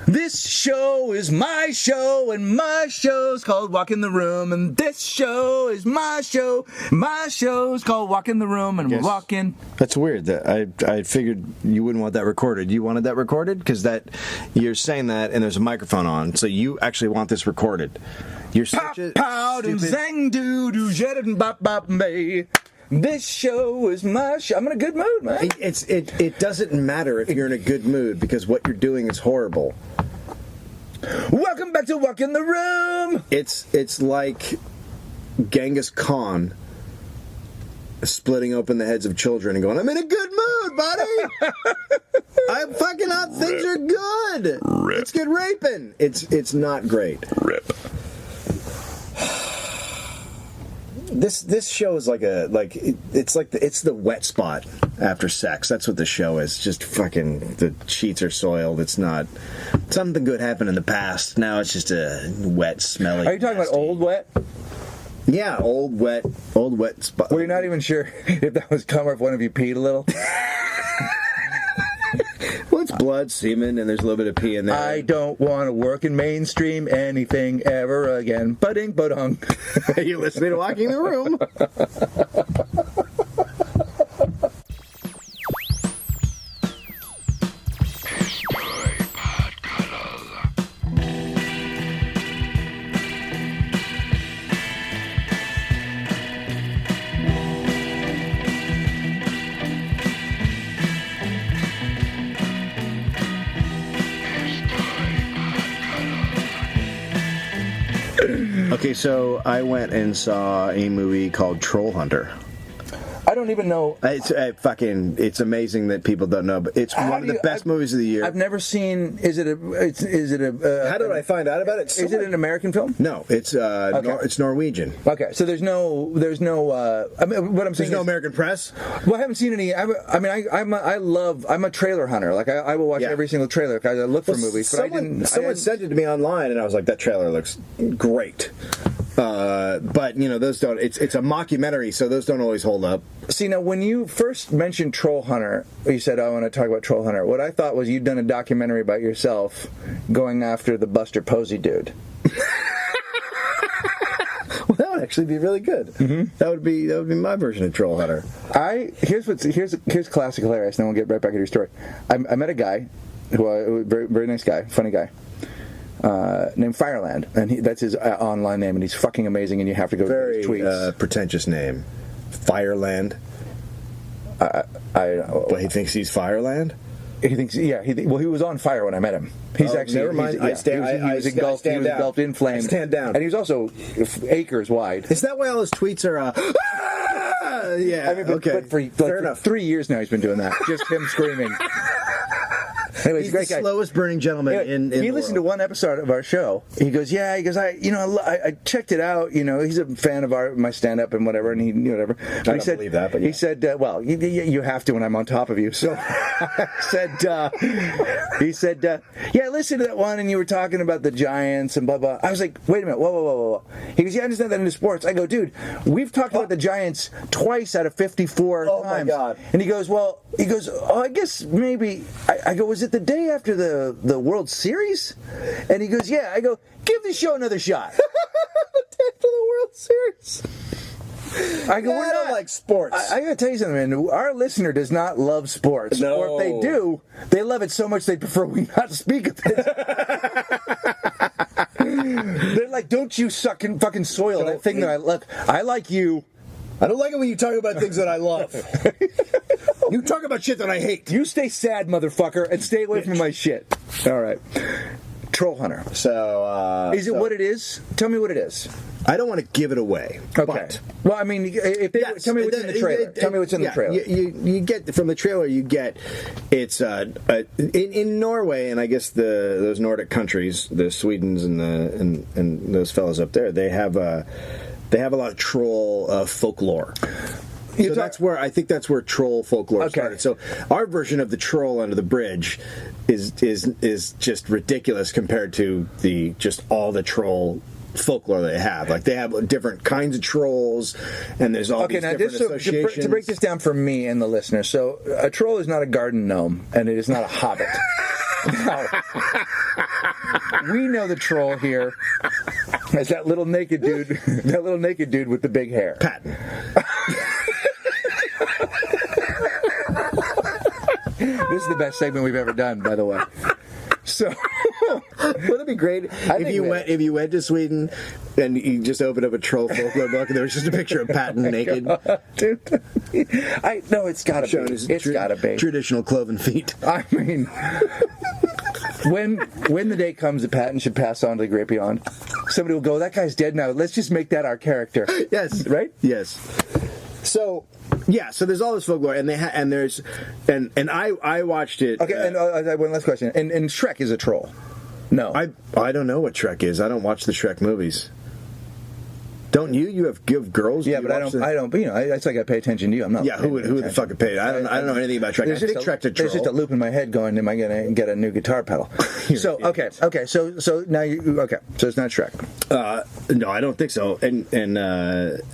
This show is my show, and my show's called Walk in the Room. And this show is my show. My show's called Walk in the Room, and we're walking. That's weird. That I figured you wouldn't want that recorded. You wanted that recorded because you're saying that, and there's a microphone on, so you actually want this recorded. You're such a Pow, stupid... zang doo doo jet and bop bop may. This show is my show. I'm in a good mood, man. It doesn't matter if you're in a good mood because what you're doing is horrible. Welcome back to Walk in the Room. It's like Genghis Khan splitting open the heads of children and going, I'm in a good mood, buddy. I'm fucking up. Things are good. Rip. Let's get raping. It's not great. Rip. This show is it's the wet spot after sex. That's what the show is. Just fucking the sheets are soiled. It's not something good happened in the past. Now it's just a wet, smelly. Are you talking about old wet? Yeah, old wet spot. Well, you're not even sure if that was cum or if one of you peed a little. Well, it's blood, semen, and there's a little bit of pee in there. I don't want to work in mainstream anything ever again. Ba-ding, ba-dong. You're listening to Walking in the Room. Okay, so I went and saw a movie called Troll Hunter. I don't even know. It's amazing that people don't know, but it's one of the best movies of the year. I've never seen. Is it a? How did I find out about it? Is it an American film? No, it's it's Norwegian. Okay, so there's no. I mean, what I'm saying. There's no American press. Well, I haven't seen any. I'm a trailer hunter. Like I will watch every single trailer because I look for movies. But someone sent it to me online, and I was like, that trailer looks great. But those don't. It's a mockumentary, so those don't always hold up. See, now when you first mentioned Troll Hunter, you said, I want to talk about Troll Hunter. What I thought was you'd done a documentary about yourself going after the Buster Posey dude. Well, that would actually be really good. Mm-hmm. That would be my version of Troll Hunter. Here's classic hilarious, and then we'll get right back to your story. I met a guy who very very nice guy, funny guy. Named Fireland, and that's his online name, and he's fucking amazing, and you have to go to his tweets. Very pretentious name. Fireland. But he thinks he's Fireland? He thinks, yeah. He was on fire when I met him. He's actually. Never mind. He was engulfed in flames. I stand down. And he was also acres wide. Is that why all his tweets are? Yeah. I mean, okay. But for 3 years now, he's been doing that. Just him screaming. Anyway, he's a great the guy. slowest burning gentleman in He listened to one episode of our show. He goes, I checked it out. He's a fan of my stand-up and whatever, and whatever. I don't believe that, but yeah. He said, well, you have to when I'm on top of you. So he said, yeah, I listened to that one, and you were talking about the Giants and blah, blah. I was like, wait a minute, whoa. He goes, yeah, I understand that into sports. I go, dude, we've talked about the Giants twice out of 54 times. Oh, my God. And he goes, I guess maybe, I go, was it the day after the World Series? And he goes, yeah. I go, give the show another shot. The day after the World Series. I go, I don't like sports. I gotta tell you something, man. Our listener does not love sports. No. Or if they do, they love it so much they prefer we not speak of it. They're like, don't you fucking soil that thing that I love. I like you. I don't like it when you talk about things that I love. You talk about shit that I hate. You stay sad, motherfucker, and stay away from my shit. All right. Troll Hunter. So, is it what it is? Tell me what it is. I don't want to give it away. Okay. But well, I mean, tell me what's in the trailer. Tell me what's in the trailer. You get from the trailer. It's in Norway, and I guess those Nordic countries, the Swedens and those fellows up there, they have a lot of troll folklore. So I think that's where troll folklore started. So our version of the troll under the bridge is just ridiculous compared to all the troll folklore they have. Like, they have different kinds of trolls, and there's all these different associations. To break this down for me and the listener, so a troll is not a garden gnome, and it is not a hobbit. We know the troll here as that little naked dude, with the big hair. Patton. This is the best segment we've ever done, by the way. So, wouldn't it be great if you went to Sweden and you just opened up a troll folklore book and there was just a picture of Patton naked, dude? It's gotta be. It's gotta be traditional cloven feet. I mean, when the day comes that Patton should pass on to the great beyond, somebody will go, "That guy's dead now. Let's just make that our character." Yes, right. Yes. So. Yeah, so there's all this folklore, and I watched it. Okay, and one last question. And Shrek is a troll. No, I don't know what Shrek is. I don't watch the Shrek movies. Don't you? You have girls. Yeah, but I don't. But it's like I pay attention to you. I'm not. Yeah, who the fuck paid? I don't know anything about Shrek. I think Shrek's a troll. There's just a loop in my head going, "Am I going to get a new guitar pedal?" So okay. So now you okay. So it's not Shrek. No, I don't think so. And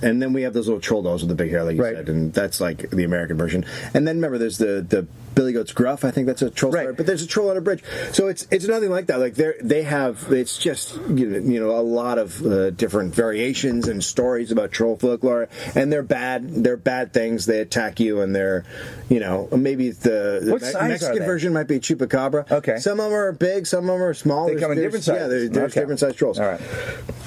then we have those little troll dolls with the big hair, like you said, and that's like the American version. And then remember, there's the Billy Goat's Gruff. I think that's a troll story. But there's a troll on a bridge. So it's nothing like that. Like they have. It's just a lot of different variations and stories about troll folklore, and they're bad. They're bad things. They attack you, and they're maybe the Mexican version might be chupacabra. Okay. Some of them are big. Some of them are small. They come in different sizes. Yeah, there's different size trolls. All right.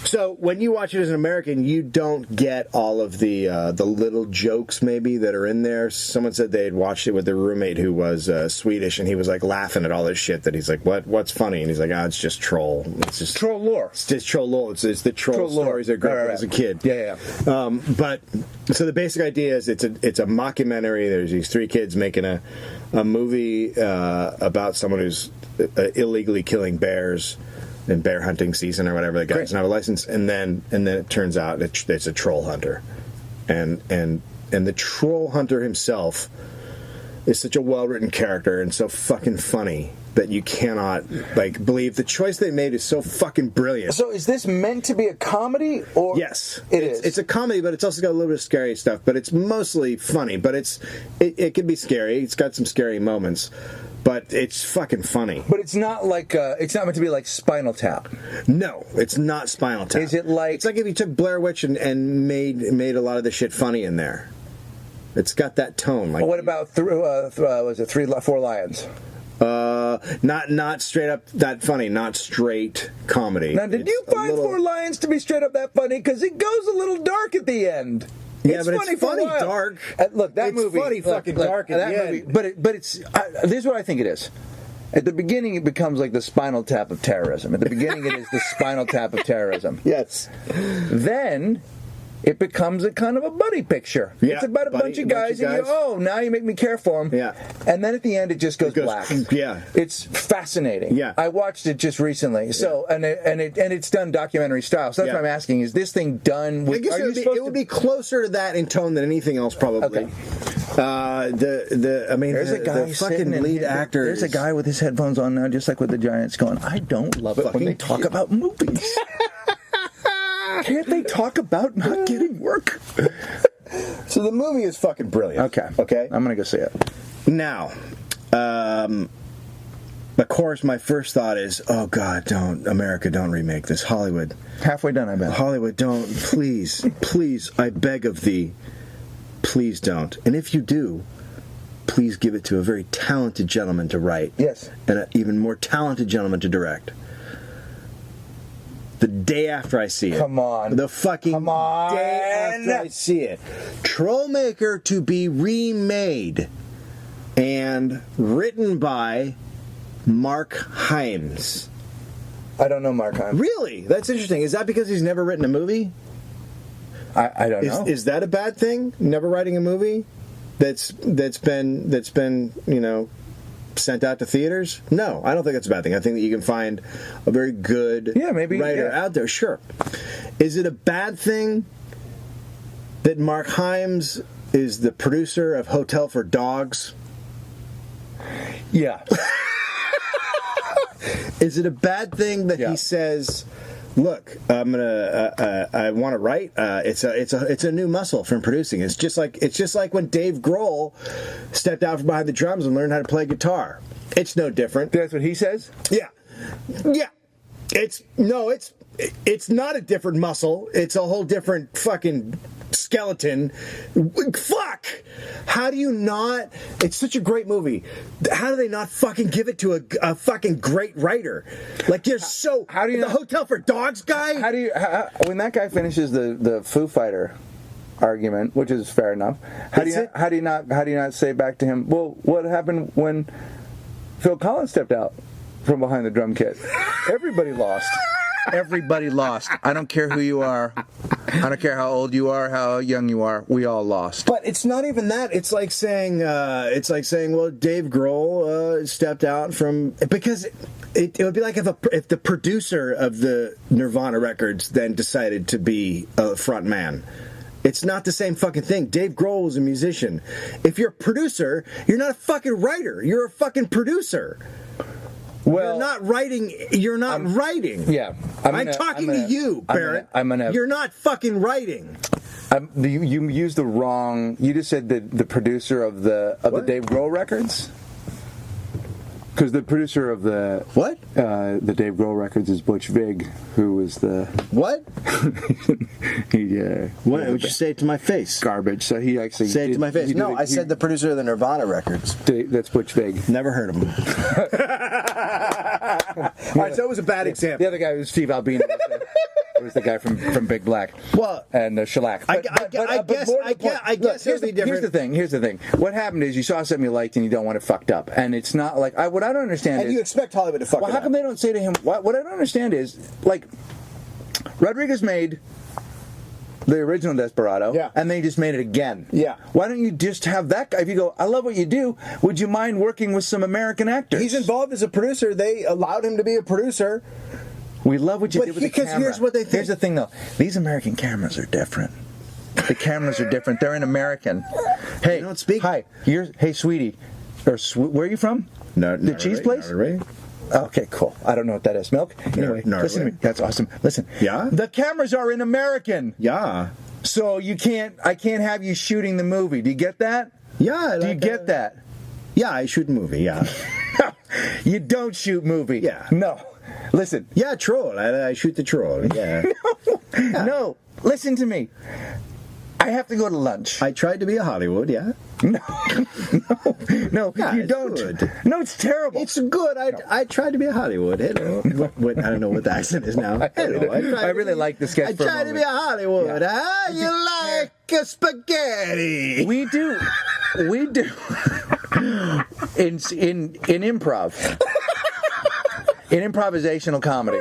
So when you watch it as an American, you don't get all of the little jokes maybe that are in there. Someone said they had watched it with their roommate who was Swedish, and he was like laughing at all this shit. That he's like, "What's funny?" And he's like, "It's just troll. It's just troll lore. It's just troll lore. It's the troll stories that grew up as a kid." Yeah. But so the basic idea is it's a mockumentary. There's these three kids making a movie about someone who's illegally killing bears in bear hunting season or whatever. The guy doesn't have a license, and then it turns out it's a troll hunter, and the troll hunter himself is such a well-written character and so fucking funny that you cannot believe the choice they made is so fucking brilliant. So is this meant to be a comedy? Or yes, it is. It's a comedy, but it's also got a little bit of scary stuff. But it's mostly funny. But it can be scary. It's got some scary moments. But it's fucking funny. But it's not like it's not meant to be like Spinal Tap. No, it's not Spinal Tap. Is it like? It's like if you took Blair Witch and made a lot of the shit funny in there. It's got that tone. Like, what about was it 4 Lions? Not straight up that funny. Not straight comedy. Now, did you find 4 Lions to be straight up that funny? Because it goes a little dark at the end. Yeah, but it's funny dark. Look, that movie. It's funny fucking dark at the end. But it's. This is what I think it is. At the beginning, it becomes like the Spinal Tap of terrorism. At the beginning, it is the Spinal Tap of terrorism. Yes. Then it becomes a kind of a buddy picture. Yeah, it's about a bunch of guys, and you go, now you make me care for them. Yeah. And then at the end, it just goes black. Yeah. It's fascinating. Yeah. I watched it just recently. So and it's done documentary style. So that's what I'm asking: is this thing done with? I guess it would be closer to that in tone than anything else, probably. Okay. There's a guy, the fucking lead actor. There's a guy with his headphones on now, just like with the Giants, going, "I don't love it when they talk about movies." Can't they talk about not getting work? So the movie is fucking brilliant. Okay. I'm gonna go see it. Now, of course, my first thought is, oh God, don't remake this. Hollywood. Halfway done, I bet. Hollywood, don't. Please, I beg of thee. Please don't. And if you do, please give it to a very talented gentleman to write. Yes. And an even more talented gentleman to direct. The day after I see it. Come on. The fucking day after I see it. Trollmaker to be remade and written by Mark Hyams. I don't know Mark Hyams. Really? That's interesting. Is that because he's never written a movie? I don't know. Is that a bad thing? Never writing a movie that's been sent out to theaters? No, I don't think that's a bad thing. I think that you can find a very good writer out there. Sure. Is it a bad thing that Mark Hyams is the producer of Hotel for Dogs? Yeah. Is it a bad thing that he says, "Look, I want to write. It's a new muscle from producing. It's just like when Dave Grohl stepped out from behind the drums and learned how to play guitar. It's no different." That's what he says? Yeah. It's not a different muscle. It's a whole different fucking skeleton. Fuck! How do you not? It's such a great movie. How do they not fucking give it to a fucking great writer? Like you're so. How do you the not- Hotel for Dogs guy? How do you when that guy finishes the Foo Fighter argument, which is fair enough? How do you not say back to him? Well, what happened when Phil Collins stepped out from behind the drum kit? Everybody lost. Everybody lost. I don't care who you are. I don't care how old you are, how young you are. We all lost. But it's not even that. It's like saying, well, Dave Grohl stepped out from because it would be like if the producer of the Nirvana records then decided to be a front man. It's not the same fucking thing. Dave Grohl was a musician. If you're a producer, you're not a fucking writer. You're a fucking producer. Well, You're not writing. You're not writing. Yeah, I'm talking to you, Barrett. You're not fucking writing. You used the wrong. You just said the producer of the Dave Grohl records. Because the producer of the Dave Grohl records is Butch Vig, who was the what? What would you say it to my face? Garbage. So he actually say it to my face. No, I said the producer of the Nirvana records. That's Butch Vig. Never heard of him. All right, so it was a bad example. The other guy was Steve Albini. It was the guy from Big Black. Well, and Shellac. I guess here's the thing. Here's the thing. What happened is you saw something you liked and you don't want it fucked up, and it's not like what I don't understand. And is, you expect Hollywood to fuck it up. How come they don't say to him? What I don't understand is like Rodriguez made the original Desperado, and they just made it again. Yeah. Why don't you just have that guy? If you go, I love what you do. Would you mind working with some American actors? He's involved as a producer. They allowed him to be a producer. We love what you did with the camera. Because here's what they think. Here's the thing, though. These American cameras are different. The cameras are different. They're in American. Hey, you don't speak. Hi. Hey, sweetie. Where are you from? No, the cheese place? Norway. Okay, cool. I don't know what that is. Milk? Anyway, listen to me. That's awesome. Listen. Yeah? The cameras are in American. Yeah. So I can't have you shooting the movie. Do you get that? Yeah. Do you get that? Yeah, I shoot movie, yeah. You don't shoot movie. Yeah. No. Listen. Yeah, troll. I shoot the troll. Yeah. No. Listen to me. I have to go to lunch. I tried to be a Hollywood, yeah. No, Yeah, you don't. Good. No, it's terrible. It's good. I tried to be a Hollywood. Hello. What, I don't know what the accent is now. Hello. I really like this sketch. I tried to be a Hollywood. Yeah. Huh? You like a spaghetti? We do. In improv. In improvisational comedy.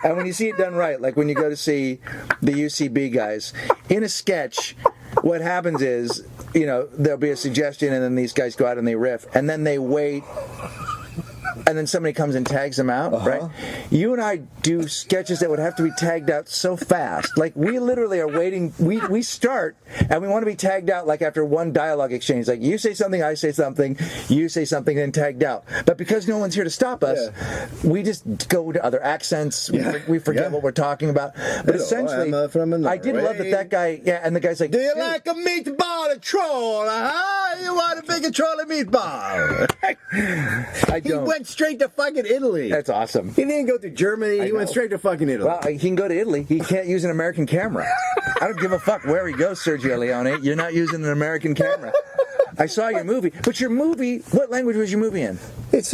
And when you see it done right, like when you go to see the UCB guys, in a sketch, what happens is, there'll be a suggestion and then these guys go out and they riff, and then they wait, and then somebody comes and tags them out, right? You and I do sketches that would have to be tagged out so fast. Like, we literally are waiting. We start, and we want to be tagged out like after one dialogue exchange. Like, you say something, I say something, you say something, then tagged out. But because no one's here to stop us, we just go to other accents. We forget what we're talking about. But essentially, I did love that guy, and the guy's like, do you like a meatball, a troll? You want a bigger troll or meatball? I don't. He went straight to fucking Italy. That's awesome. He didn't go to Germany. He went straight to fucking Italy. Well, he can go to Italy. He can't use an American camera. I don't give a fuck where he goes, Sergio Leone. You're not using an American camera. I saw your movie, but your movie. What language was your movie in? It's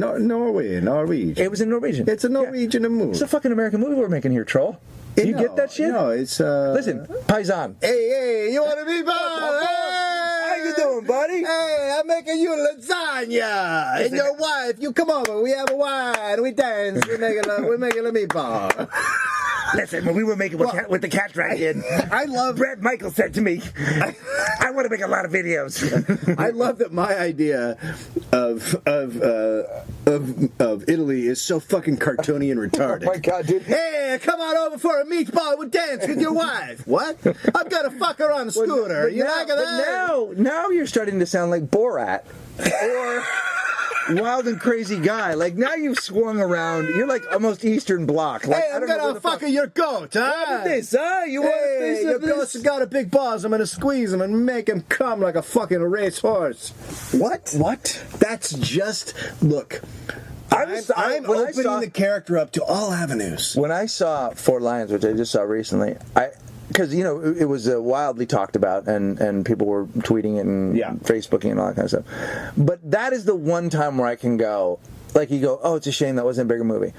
Norwegian. It was in Norwegian. It's a Norwegian movie. It's a fucking American movie we're making here, troll. Do you get that shit? No, it's Listen, Paisan. Hey, you want to be bad? How you doing, buddy? Hey, I'm making you lasagna. And your wife, you come over. We have a wine. We dance. We're making a meatball. Listen, when we were making with the cat dragon, I love. Brad Michael said to me, "I want to make a lot of videos." I love that my idea of Italy is so fucking cartoony and retarded. Oh my god, dude! Hey, come on over for a meatball. We'll dance with your wife. What? I'm gonna fuck her on a scooter. You like that? Now you're starting to sound like Borat or Wild and Crazy Guy. Like, now you've swung around. You're like almost Eastern Bloc. Like, hey, I'm gonna fuck your goat, huh? What is this, huh? You want a piece your of this? goat's got a big balls. I'm gonna squeeze him and make him come like a fucking racehorse. What? What? That's just look. I'm opening the character up to all avenues. When I saw Four Lions, which I just saw recently, because it was wildly talked about, and people were tweeting it and Facebooking and all that kind of stuff. But that is the one time where I can go, like you go, oh, it's a shame that wasn't a bigger movie.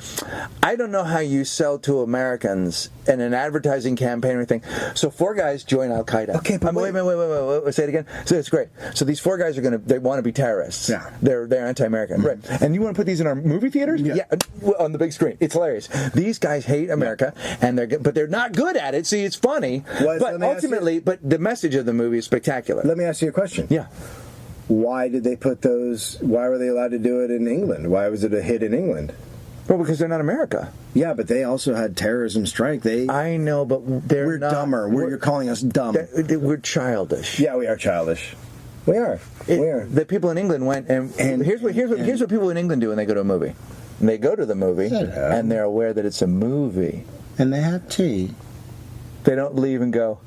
I don't know how you sell to Americans in an advertising campaign or anything. So 4 guys join Al Qaeda. Okay, but wait, say it again. So it's great. So these 4 guys they want to be terrorists. Yeah, they're anti-American, right? And you want to put these in our movie theaters? Yeah, on the big screen. It's hilarious. These guys hate America, and they're not good at it. See, it's funny, but ultimately, but the message of the movie is spectacular. Let me ask you a question. Yeah. Why did they put those? Why were they allowed to do it in England? Why was it a hit in England? Well, because they're not America. Yeah, but they also had terrorism strike. I know, but we're not, dumber. You're calling us dumb. We're childish. Yeah, we are childish. We are. We are. The people in England went and here's what people in England do when they go to a movie. They go to the movie and they're aware that it's a movie. And they have tea. They don't leave and go,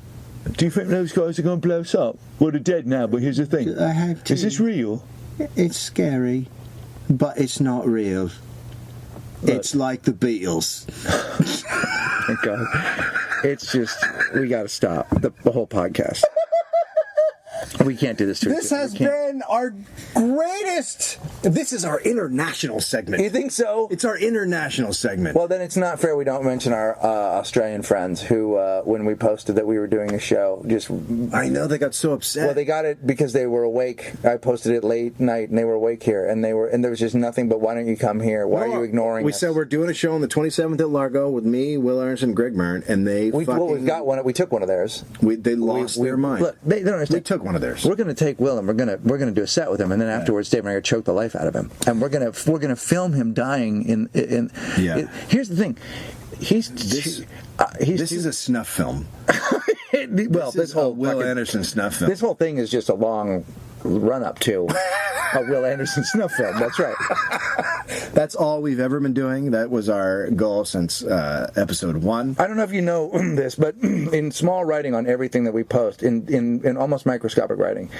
do you think those guys are going to blow us up? Well, they're dead now, but here's the thing. I have tea. Is this real? It's scary, but it's not real. It's like the Beatles. Thank God. It's just, we got to stop the whole podcast. We can't do this to This has been our greatest. This is our international segment. You think so? It's our international segment. Well, then it's not fair we don't mention our Australian friends who, when we posted that we were doing a show, I know they got so upset. Well, they got it because they were awake. I posted it late night, and they were awake here, and there was just nothing but, why don't you come here? Why are you ignoring us? We said we're doing a show on the 27th at Largo with me, Will Anderson, Greg Mern, and we've got one. We took one of theirs. They lost their mind. Look, they don't understand. We took one of theirs. We're going to take Will and we're going to do a set with him, and then afterwards, Dave and I are going to choke the life out of him, and we're going to film him dying in. Here's the thing, this is a snuff film. This whole Will Anderson snuff film. This whole thing is just a long run-up to a Will Anderson snuff film. That's right. That's all we've ever been doing. That was our goal since episode 1. I don't know if you know this, but in small writing on everything that we post, in almost microscopic writing,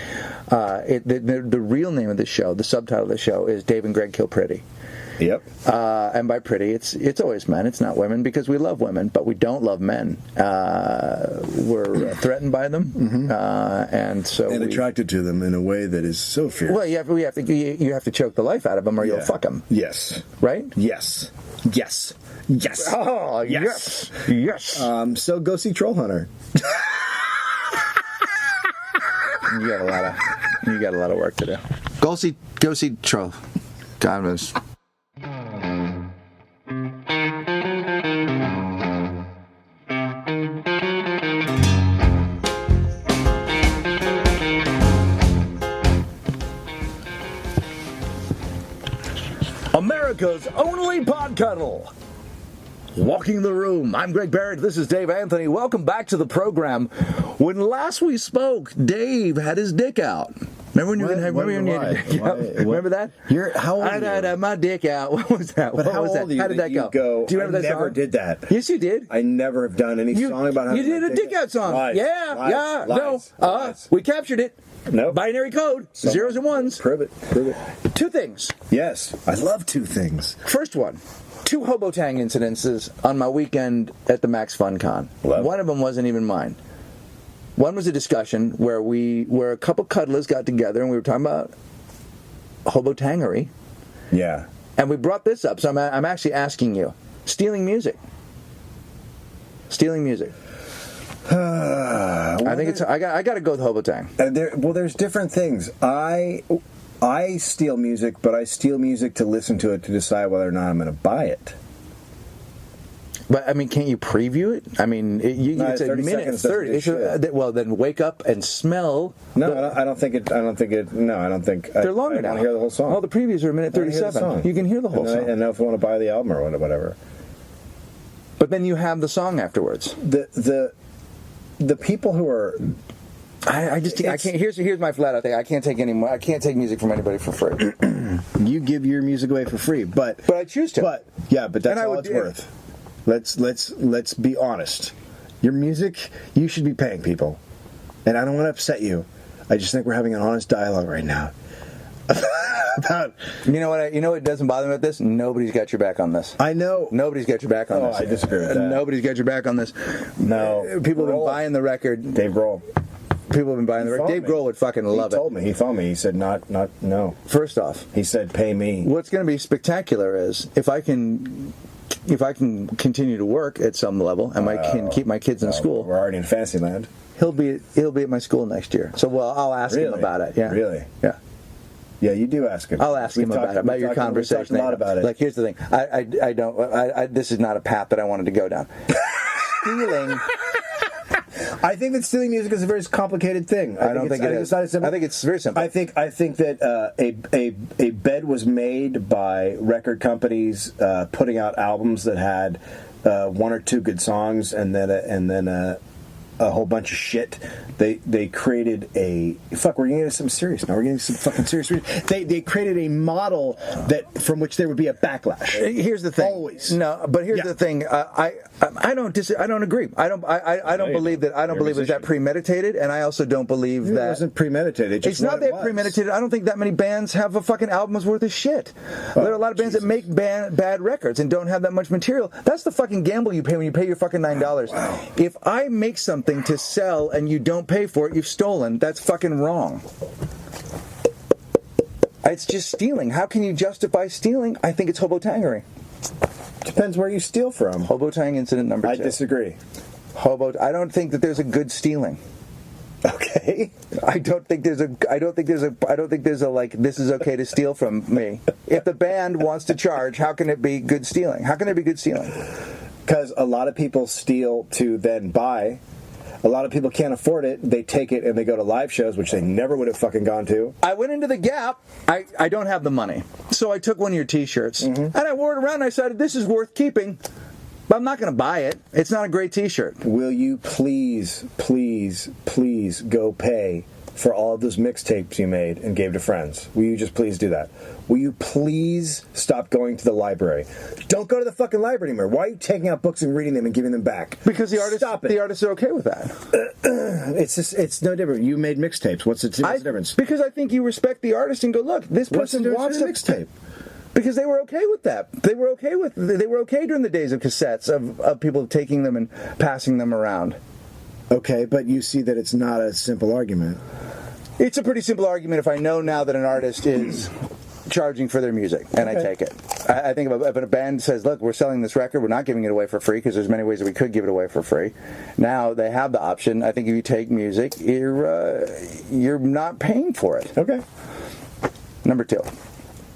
the real name of the show, the subtitle of the show, is Dave and Greg Kill Pretty. Yep. And by pretty, it's always men. It's not women, because we love women, but we don't love men. We're threatened by them, and attracted to them in a way that is so fierce. Well, you have to choke the life out of them, or you'll fuck them. Yes. Right. Yes. Oh, yes. So go see Troll Hunter. You got a lot of work to do. Go see Troll. God knows. America's only pod cuddle. Walking the room. I'm Greg Barrett. This is Dave Anthony. Welcome back to the program. When last we spoke, Dave had his dick out. Remember Remember that? How old are you? I had my dick out. What was that? But how old are you? How did that go? Do you remember that song? I never did that. Yes, you did. I never have done any song about how you did a dick out song. Lies. Lies. We captured it. No. Binary code. Zeros and ones. Prove it. 2 things. Yes. I love 2 things. First one. 2 Hobotang incidences on my weekend at the Max Fun Con. One of them wasn't even mine. One was a discussion where a couple cuddlers got together and we were talking about hobotangery. Yeah. And we brought this up, so I'm actually asking you. Stealing music. I think it's. I got to go with hobotang. There's different things. I steal music, but I steal music to listen to it to decide whether or not I'm going to buy it. But I mean, can't you preview it? I mean, it's a minute 30. Well, then wake up and smell. No, I don't think it. They're longer now. I want to hear the whole song. All the previews are a minute 37. You can hear the whole song. And if I want to buy the album or whatever. But then you have the song afterwards. The people who are. I can't. Here's my flat out thing. I can't take any more. I can't take music from anybody for free. You give your music away for free, but I choose to. But that's all it's worth. Let's be honest. Your music, you should be paying people, and I don't want to upset you. I just think we're having an honest dialogue right now. about. You know what? You know what doesn't bother me about this? Nobody's got your back on this. I know. Nobody's got your back on Oh, this. I disagree with that. Nobody's got your back on this. No. People have been buying the record. Dave Grohl. People have been buying the record. Dave Grohl would fucking love He it. told me. He phoned me. He said, no. First off, He said, pay me. what's going to be spectacular is if I can continue to work at some level and I can keep my kids in school. We're already in Fantasyland. He'll be at my school next year. So I'll ask him Really? about it. Yeah. Really? Yeah. Yeah, you do ask him. I'll ask him about your conversation. We've talked a lot about it. Like, here's the thing. I don't. This is not a path that I wanted to go down. Stealing. I think that stealing music is a very complicated thing. I don't think it is. It's not as simple. I think it's very simple. I think that a bed was made by record companies putting out albums that had one or two good songs and then a whole bunch of shit. They created a we're getting into some serious now. We're getting some fucking serious. They created a model from which there would be a backlash. Here's the thing. Always. No, but here's the thing. I don't agree. I don't believe that. I don't believe it's that premeditated, and I also don't believe It that wasn't premeditated. it's not that premeditated. I don't think that many bands have a fucking album's worth of shit. There are a lot of bands that make bad records and don't have that much material. That's the fucking gamble you pay when you pay your fucking $9. Wow. If I make something to sell and you don't pay for it, you've stolen. That's fucking wrong. It's just stealing. How can you justify stealing? I think it's hobo-tangery. Depends where you steal from. Hobo-tang incident number 2. I disagree. I don't think that there's a good stealing. Okay. I don't think there's a like, this is okay to steal from me. If the band wants to charge, how can it be good stealing? How can there be good stealing? Because a lot of people steal to then buy. A lot of people can't afford it. They take it and they go to live shows, which they never would have fucking gone to. I went into the Gap. I don't have the money. So I took one of your T-shirts and I wore it around and I decided this is worth keeping. But I'm not going to buy it. It's not a great T-shirt. Will you please, please, please go pay for all of those mixtapes you made and gave to friends? Will you just please do that? Will you please stop going to the library? Don't go to the fucking library anymore. Why are you taking out books and reading them and giving them back? Because the artists are okay with that. It's no different. You made mixtapes. What's the difference? Because I think you respect the artist and go, look, this What's the person difference wants in a a mixtape? Because they were okay with that. They were okay during the days of cassettes, of people taking them and passing them around. Okay, but you see that it's not a simple argument. It's a pretty simple argument if I know now that an artist is charging for their music, and I take it. I think if a band says, look, we're selling this record, we're not giving it away for free, because there's many ways that we could give it away for free. Now they have the option. I think if you take music, you're not paying for it. Okay. Number 2.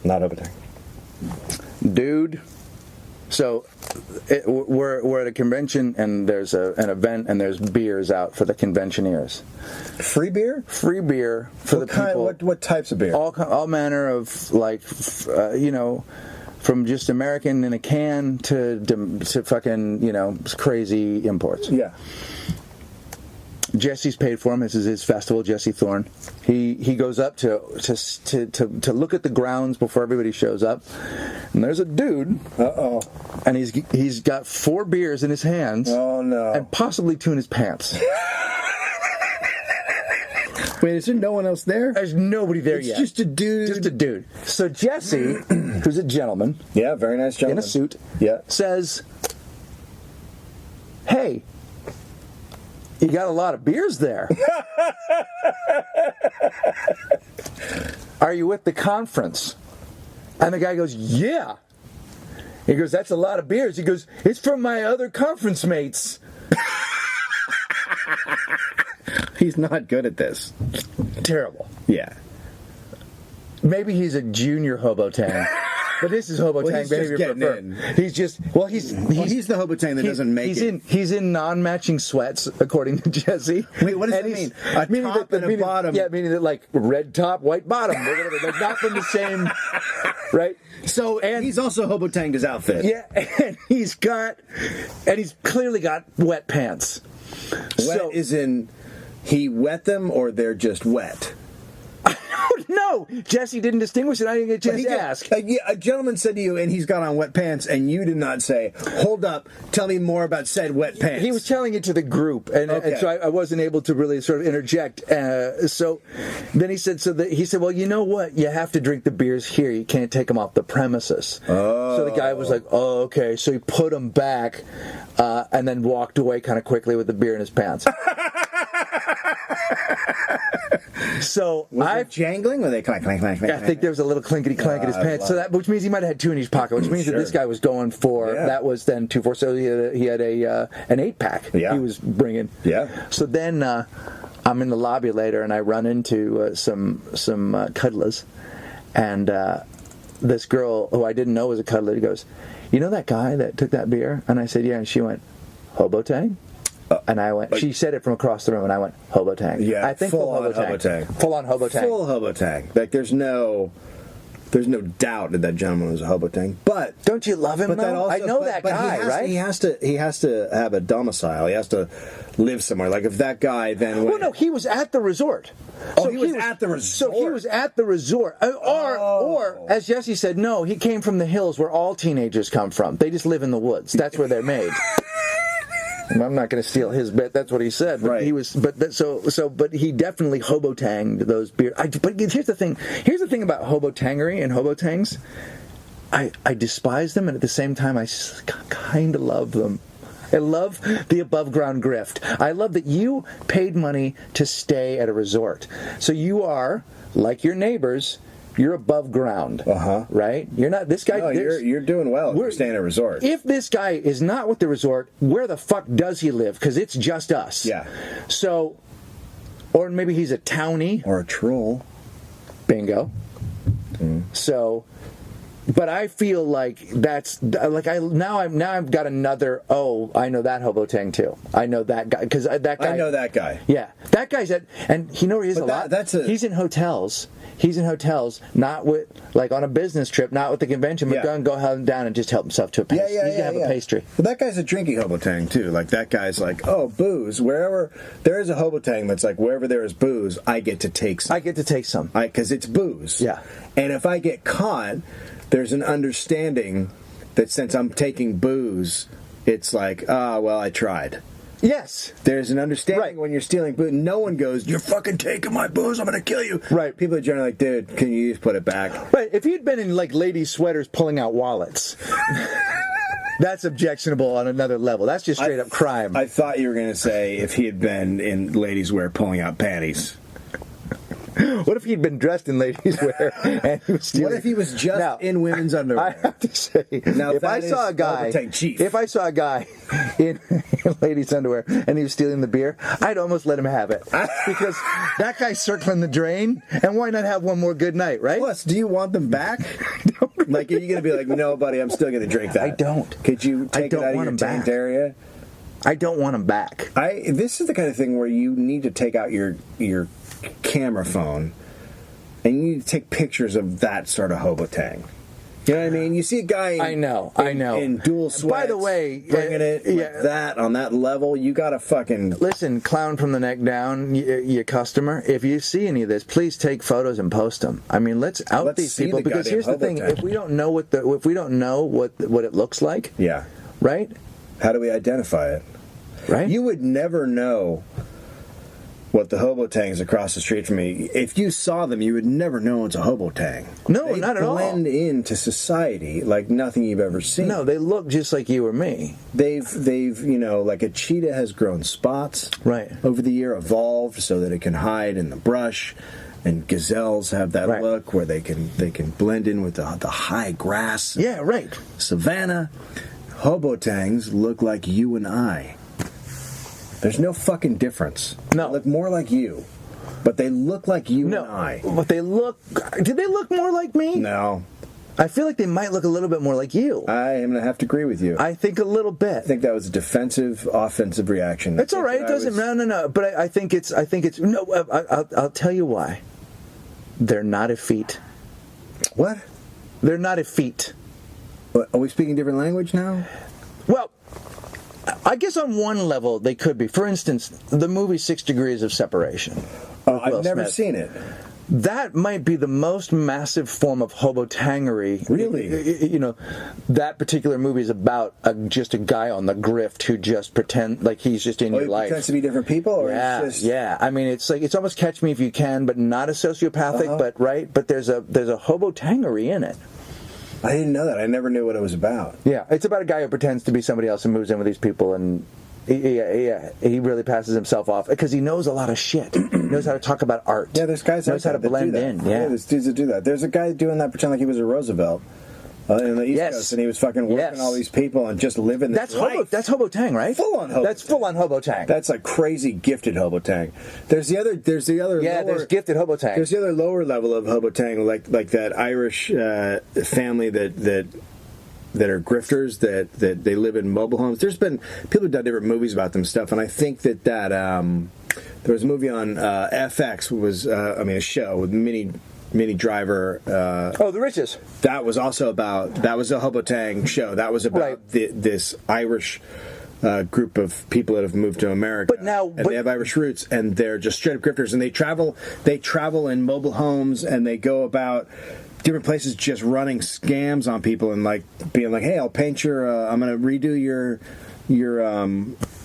Not opening. Dude. So we're at a convention and there's an event and there's beers out for the conventioneers. Free beer? Free beer for the people. What types of beer? All manner of, like, from just American in a can to fucking crazy imports. Yeah. Jesse's paid for him. This is his festival, Jesse Thorne. He goes up to look at the grounds before everybody shows up, and there's a dude. Uh-oh. And he's got 4 beers in his hands. Oh no. And possibly 2 in his pants. Wait, is there no one else there? There's nobody there yet. It's just a dude. Just a dude. So Jesse, who's a gentleman, Yeah, very nice gentleman. in a suit, Yeah. says, "Hey, you got a lot of beers there. Are you with the conference?" And the guy goes, "Yeah." He goes, "That's a lot of beers." He goes, "It's from my other conference mates." He's not good at this. Terrible. Yeah. Maybe he's a junior Hobo-Tang. But this is Hobo-Tang Well, he's just behavior getting for in. He's just, he's the Hobotang that doesn't make it. He's in non-matching sweats, according to Jesse. Wait, what does And that he's- mean? A meaning top and a bottom. Yeah, meaning that, like, red top, white bottom. Or whatever. Like, not from the same, right? So, and he's also Hobotanged his outfit. Yeah, and he's clearly got wet pants. Wet is in, he wet them or they're just wet? No, Jesse didn't distinguish it. I didn't get a chance to ask. A gentleman said to you, and he's got on wet pants, and you did not say, "Hold up, tell me more about said wet pants." He was telling it to the group, and so I wasn't able to really sort of interject. So then he said, well, you know what? You have to drink the beers here. You can't take them off the premises. Oh. So the guy was like, oh, okay. So he put them back and then walked away kind of quickly with the beer in his pants. So was it jangling? Were they clank, clank, clank, clank? I think there was a little clinkety clank in his pants. So that, which means he might have had 2 in each pocket, which means that this guy was going for that was then 2 4. So he had an 8-pack. Yeah. He was bringing. Yeah. So then I'm in the lobby later, and I run into some cuddlers, and this girl who I didn't know was a cuddler goes, "You know that guy that took that beer?" And I said, "Yeah." And she went, "Hobotang?" And I went. She said it from across the room, and I went, "Hobotang." Yeah, I think full on Hobotang. Full on Hobotang. Full Hobotang. Like there's no doubt that gentleman was a Hobotang. But don't you love him? Though? I know that guy, right? He has to have a domicile. He has to live somewhere. Like if that guy then went, well, no, he was at the resort. Oh, he was at the resort. So he was at the resort, or as Jesse said, no, he came from the hills where all teenagers come from. They just live in the woods. That's where they're made. I'm not going to steal his bit. That's what he said. But right. He was, but he definitely hobotanged those beers. But here's the thing. Here's the thing about hobotangery and hobotangs. I despise them, and at the same time, I kind of love them. I love the above ground grift. I love that you paid money to stay at a resort. So you are, like your neighbors, you're above ground. Right? You're not this guy. No, you're doing well. You're staying at a resort. If this guy is not with the resort, where the fuck does he live? Because it's just us. Yeah. So, or maybe he's a townie. Or a troll. Bingo. So, but I feel like that's like I've got another. Oh, I know that hobotang too. I know that guy because that guy. I know that guy. Yeah, that guy's at, and you know where he is a lot. He's in hotels. He's in hotels, not with like on a business trip, not with the convention, but go down and just help himself to a pastry. He's gonna have a pastry. Well, that guy's a drinky hobotang too. Like that guy's like, oh, booze. Wherever there is a hobotang that's like wherever there is booze, I get to take some. I get to take some because it's booze. Yeah. And if I get caught, there's an understanding that since I'm taking booze, it's like, well, I tried. Yes. There's an understanding when you're stealing booze. No one goes, you're fucking taking my booze, I'm going to kill you. Right. People are generally like, dude, can you just put it back? Right. If you'd been in like ladies' sweaters pulling out wallets, that's objectionable on another level. That's just straight up crime. I thought you were going to say if he had been in ladies' wear pulling out panties. What if he'd been dressed in ladies' wear and he was stealing? What if he was just in women's underwear? I have to say, if I saw a guy in ladies' underwear and he was stealing the beer, I'd almost let him have it because that guy's circling the drain, and why not have one more good night, right? Plus, do you want them back? Like, are you going to be like, no, buddy, I'm still going to drink that? I don't. Could you take it out of your taint area? I don't want him back. This is the kind of thing where you need to take out your camera phone and you need to take pictures of that sort of hobotang. You know what I mean? You see a guy I know. in dual sweats. By the way, bringing it like that on that level, you got to fucking listen, clown from the neck down, your customer. If you see any of this, please take photos and post them. I mean, let's these people because here's the thing: if we don't know what it looks like, right? How do we identify it? Right? You would never know what the hobotangs across the street from me. If you saw them, you would never know it's a hobotang. No, not at all. They blend into society like nothing you've ever seen. No, they look just like you or me. They've like a cheetah has grown spots over the year, evolved so that it can hide in the brush, and gazelles have that look where they can blend in with the high grass. Yeah, right. Savannah. Hobotangs look like you and I. There's no fucking difference. No. They look more like you. But they look like you and I. But they look... Did they look more like me? No. I feel like they might look a little bit more like you. I am going to have to agree with you. I think a little bit. I think that was a defensive, offensive reaction. That's all right. It doesn't... No. But I think it's... No, I'll tell you why. They're not effete. What? They're not effete. What, are we speaking different language now? Well... I guess on one level they could be. For instance, the movie 6 Degrees of Separation. Oh, I've never seen it. that might be the most massive form of hobotangery. Really? You know, that particular movie is about just a guy on the grift who just pretend like he's just in your He life. pretends to be different people, or Yeah, he's just... yeah. I mean, it's like it's almost Catch Me If You Can, but not a sociopathic, but right. But there's a hobotangery in it. I didn't know that. I never knew what it was about. Yeah, it's about a guy who pretends to be somebody else and moves in with these people, and he really passes himself off because he knows a lot of shit. He knows how to talk about art. Yeah, there's guys knows like how to that blend do that. in. Yeah, there's dudes that do that. There's a guy doing that, pretend like he was a Roosevelt in the East Coast, and he was fucking working all these people and just living this life. That's hobotang, right? Full on hobotang. That's full on hobotang. That's like crazy gifted hobotang. There's the other. Yeah, there's gifted hobotang. There's the other lower level of hobotang, like that Irish family that are grifters that they live in mobile homes. There's been people who've done different movies about them stuff, and I think that there was a movie on FX was a show with Minnie Driver. The Riches. That was also about that was a hobotang show. That was about this Irish group of people that have moved to America. They have Irish roots, and they're just straight up grifters, and they travel in mobile homes, and they go about different places just running scams on people and like being like, hey, I'll paint I'm going to redo your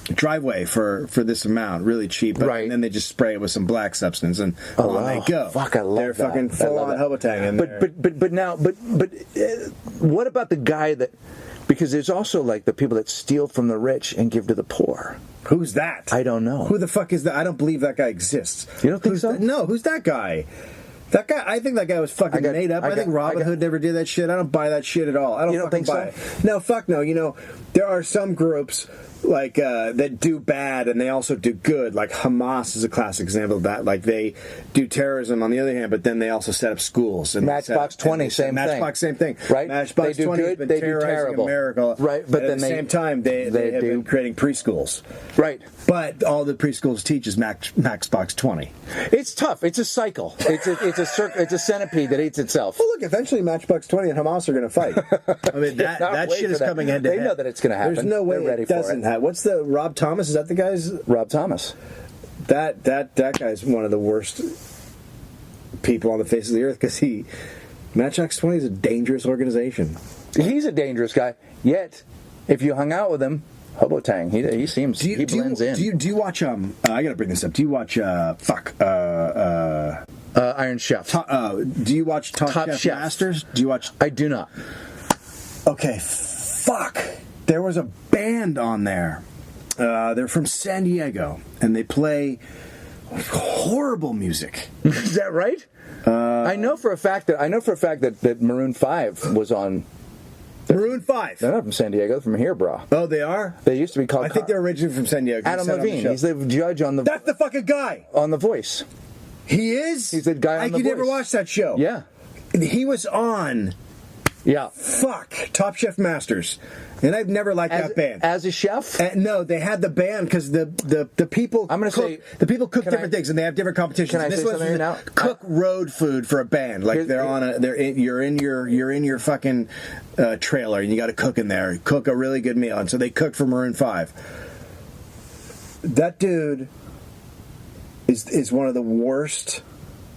driveway for this amount, really cheap. And then they just spray it with some black substance, and on they go. Fuck, I love They're that. fucking full on hobotang. But what about the guy that? Because there's also like the people that steal from the rich and give to the poor. Who's that? I don't know. Who the fuck is that? I don't believe that guy exists. You don't think so? No, who's that guy? That guy, I think that guy was fucking made up. I think Robin Hood never did that shit. I don't buy that shit at all. I don't. You don't fucking think buy so? it. No, fuck no. You know, there are some groups like that do bad and they also do good. Like Hamas is a classic example of that. Like they do terrorism on the other hand, but then they also set up schools. And Matchbox 20, same thing. Matchbox, same thing. Right? Matchbox They do 20 good, has been they do terrorizing terrible. America. Right, but at then the same time they have been creating preschools. Right. But all the preschools teach is Matchbox 20. It's tough. It's a cycle. It's a centipede that eats itself. Well, look, eventually Matchbox 20 and Hamas are going to fight. I mean, that shit is coming head to head. They know that it's going to happen. There's no way They're ready it doesn't happen. What's the Rob Thomas? Is that the guy's? Rob Thomas. That guy's one of the worst people on the face of the earth because Matchbox 20 is a dangerous organization. He's a dangerous guy. Yet, if you hung out with him, hobotang. He seems he blends in. Do you watch I gotta bring this up. Do you watch Iron Chef? do you watch Top Chef Masters? Do you watch? I do not. Okay, fuck. There was a band on there. They're from San Diego, and they play horrible music. Is that right? I know for a fact that Maroon 5 was on. Maroon 5. They're not from San Diego. They're from here, bro. Oh, they are? They used to be called. I think they're originally from San Diego. Adam Levine. He's the judge on the. That's the fucking guy. On The Voice. He is. He's the guy on The Voice. You never watched that show. Yeah. He was on. Yeah. Fuck. Top Chef Masters. And I've never liked that band. As a chef? No, they had the band because the people. I'm going to say the people cook different things and they have different competitions. Can I say something now? Cook road food for a band. Like you're in your fucking trailer and you got to cook in there. Cook a really good meal. And so they cooked for Maroon 5. That dude is one of the worst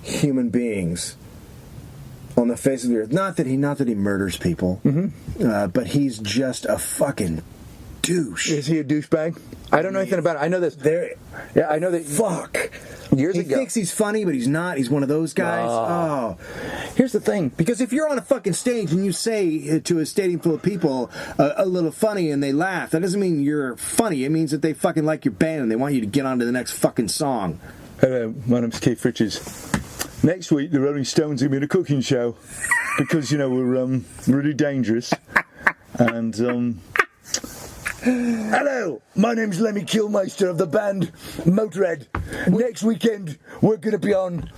human beings on the face of the earth. Not that he murders people, but he's just a fucking douche. Is he a douchebag? I don't know anything about it. I know this. I know that. Fuck. Years he ago. thinks he's funny, but he's not. He's one of those guys. Oh. Here's the thing. Because if you're on a fucking stage and you say to a stadium full of people a little funny and they laugh, that doesn't mean you're funny. It means that they fucking like your band and they want you to get on to the next fucking song. Hello, my name's Keith Richards. Next week, the Rolling Stones are going to be in a cooking show because, we're really dangerous. And, hello, my name's Lemmy Kilmeister of the band Motorhead. Next weekend, we're going to be on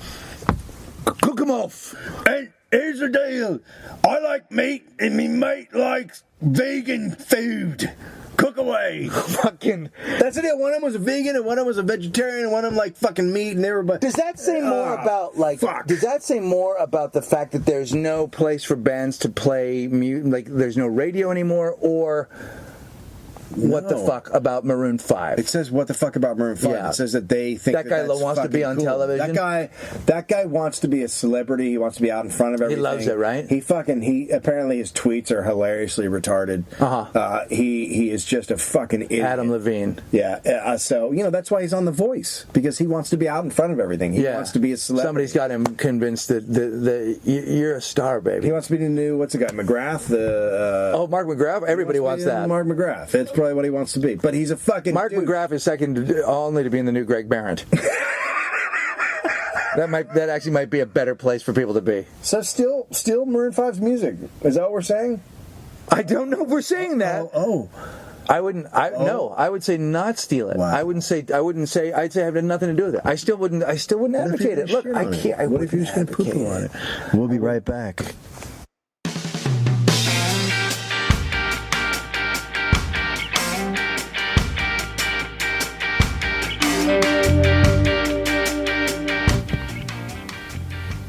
Cook 'Em Off. And here's the deal. I like meat and me mate likes vegan food. Cook away. Fucking. That's the deal. One of them was a vegan and one of them was a vegetarian and one of them like fucking meat and everybody. Does that say more about Does that say more about the fact that there's no place for bands to play like there's no radio anymore, or what the No. fuck about Maroon 5. It says what the fuck about Maroon 5. Yeah. It says that they think That guy that's wants to be fucking on cool. television? That guy wants to be a celebrity. He wants to be out in front of everything. loves it, right? He apparently his tweets are hilariously retarded. He is just a fucking idiot. Adam Levine. Yeah. So that's why he's on The Voice, because he wants to be out in front of everything. He wants to be a celebrity. Somebody's got him convinced that you're a star, baby. He wants to be the new, what's the guy, McGrath? Mark McGrath. Everybody wants that. Mark McGrath. That's probably what he wants to be. But he's a fucking Mark dude. McGrath is second only to being the new Greg Behrendt. That actually might be a better place for people to be. So still Maroon 5's music. Is that what we're saying? I don't know if we're saying that. I wouldn't. No. I would say not steal it. Wow. I wouldn't say. I'd say I have nothing to do with it. I still wouldn't advocate it. Look, I can't. What if you're just going to poo-poo on it? We'll be right back.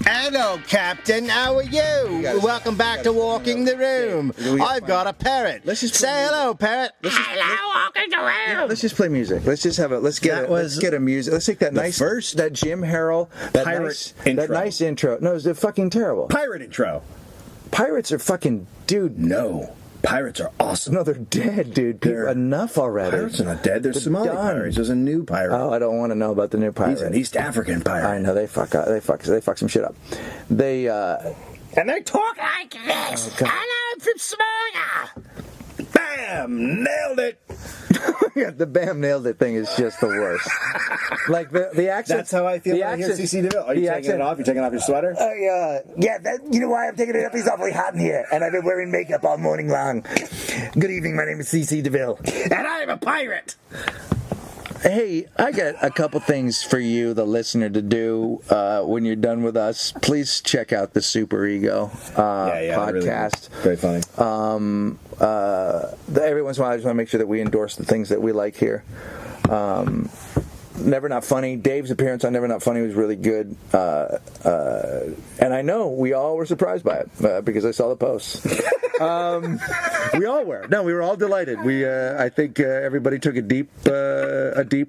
Hello, Captain. How are you? Welcome back to Walking the Room. I've got a parrot. Let's just say hello, parrot. Hello, walking the room. Let's just play music. Let's just have a. Let's get a music. Let's take that that Jim Harrell, that nice intro. No, it's fucking terrible. Pirate intro. Pirates are fucking dude. No. Pirates are awesome. No, they're dead, dude. Enough already. Pirates are not dead. They're Somali pirates. There's a new pirate. Oh, I don't want to know about the new pirate. He's an East African pirate. I know they fuck some shit up. They and they talk like this. Oh, and I'm from Somalia. Bam! Nailed it. Yeah, the bam nailed it thing is just the worst. Like the accent. That's how I feel when I hear CC DeVille. Are you taking it off? You taking off your sweater? You know why I'm taking it up? It's awfully hot in here, and I've been wearing makeup all morning long. Good evening, my name is CC DeVille. And I'm a pirate. Hey, I got a couple things for you, the listener, to do when you're done with us. Please check out the Super Ego podcast. Really very funny. Every once in a while, I just want to make sure that we endorse the things that we like here. Never Not Funny. Dave's appearance on Never Not Funny was really good. And I know we all were surprised by it because I saw the posts. We all were. No, we were all delighted. I think everybody took a deep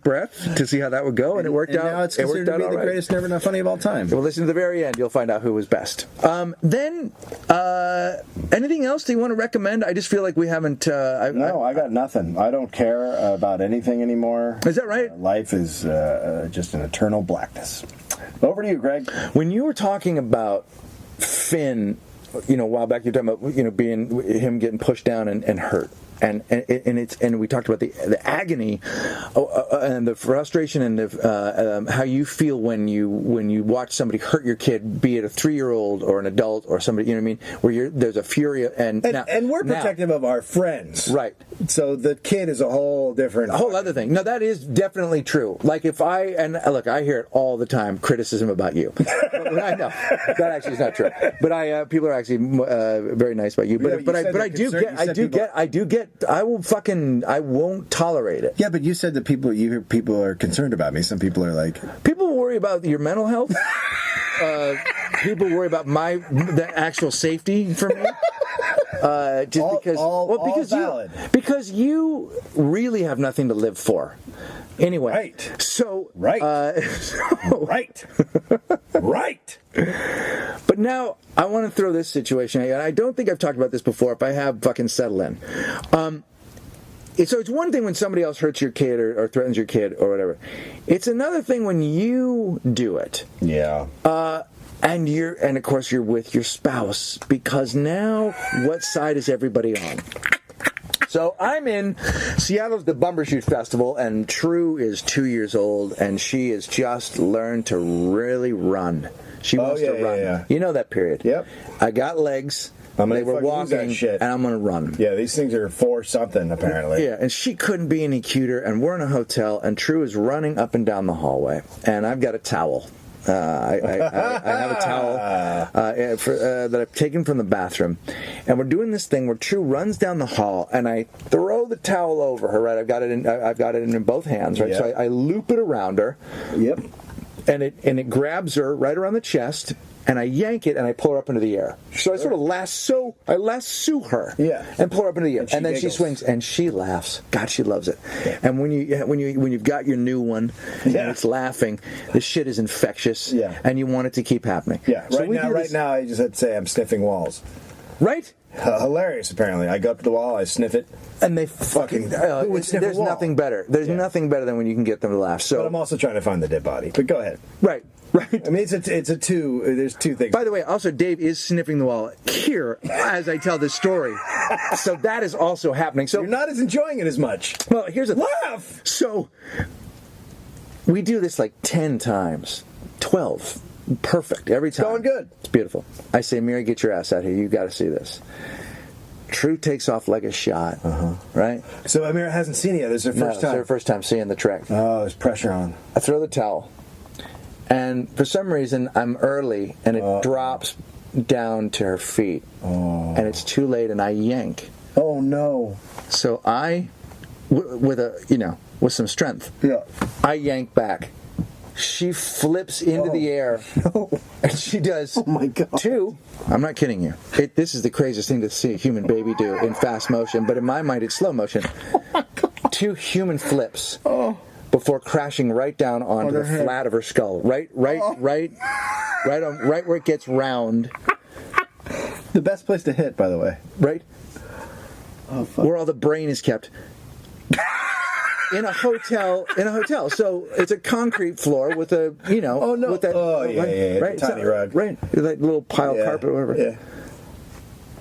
breath to see how that would go, and it worked out. Now it's considered to be the greatest Never Not Funny of all time. Well, listen to the very end. You'll find out who was best. Then, anything else that you want to recommend? I just feel like we haven't. No, I got nothing. I don't care about anything anymore. Is that right? Life is just an eternal blackness. Over to you, Greg. When you were talking about Finn, a while back, you're talking about being him getting pushed down and hurt. And we talked about the agony and the frustration and how you feel when you watch somebody hurt your kid, be it a 3-year-old or an adult or somebody, you know what I mean, where there's a fury and we're protective of our friends, right? So the kid is a whole other thing. No, that is definitely true. Like if I hear it all the time, criticism about you. But I know that actually is not true. But people are actually very nice about you. But I do get. I won't tolerate it. Yeah, but you said that people are concerned about me. Some people are like, people worry about your mental health. People worry about the actual safety for me. Because you really have nothing to live for. Anyway, right. So right, right. But now I want to throw this situation. And I don't think I've talked about this before. If I have, fucking settle in. So it's one thing when somebody else hurts your kid or threatens your kid or whatever. It's another thing when you do it. Yeah. And of course you're with your spouse, because now what side is everybody on? So I'm in Seattle's the Bumbershoot Festival, and True is 2 years old, and she has just learned to really run. She wants to run. Yeah. You know that period. Yep. I got legs. They were walking, and I'm going to run. Yeah, these things are for something, apparently. Yeah, and she couldn't be any cuter, and we're in a hotel, and True is running up and down the hallway, and I've got a towel. I have a towel that I've taken from the bathroom, and we're doing this thing where True runs down the hall, and I throw the towel over her. Right, I've got it in both hands. Right, Yep. so I loop it around her. Yep. and it grabs her right around the chest, and I yank it and I pull her up into the air. So I sort of lasso her, and pull her up into the air, and then she swings and she laughs. God, she loves it. Yeah. And when you've got your new one and it's laughing, the shit is infectious, and you want it to keep happening. Yeah, so right now, I just had to say I'm sniffing walls. Right? Hilarious, apparently. I go up to the wall, I sniff it. And they fucking... there's nothing better. There's nothing better than when you can get them to laugh. So, but I'm also trying to find the dead body. But go ahead. Right. I mean, there's two things. By the way, also, Dave is sniffing the wall here as I tell this story. So that is also happening. So you're not as enjoying it as much. Well, here's a... Laugh! So, we do this like 10 times. 12. Perfect. Every time. Going good. It's beautiful. I say, Mary, get your ass out here. You got to see this. True takes off like a shot. Right? So Amira hasn't seen it yet. This is her first time. It's her first time seeing the trick. Oh, there's pressure on. I throw the towel. And for some reason, I'm early, and it drops down to her feet. And it's too late, and I yank. Oh, no. So I, with some strength, I yank back. She flips into the air, and she does two. I'm not kidding you. This is the craziest thing to see a human baby do in fast motion, but in my mind, it's slow motion. Two human flips before crashing right down onto the flat of her skull, right where it gets round. The best place to hit, by the way. Right? Oh, fuck. Where all the brain is kept. In a hotel. So it's a concrete floor with a, with that, right? Tiny rug. Right. That little pile of carpet or whatever. Yeah.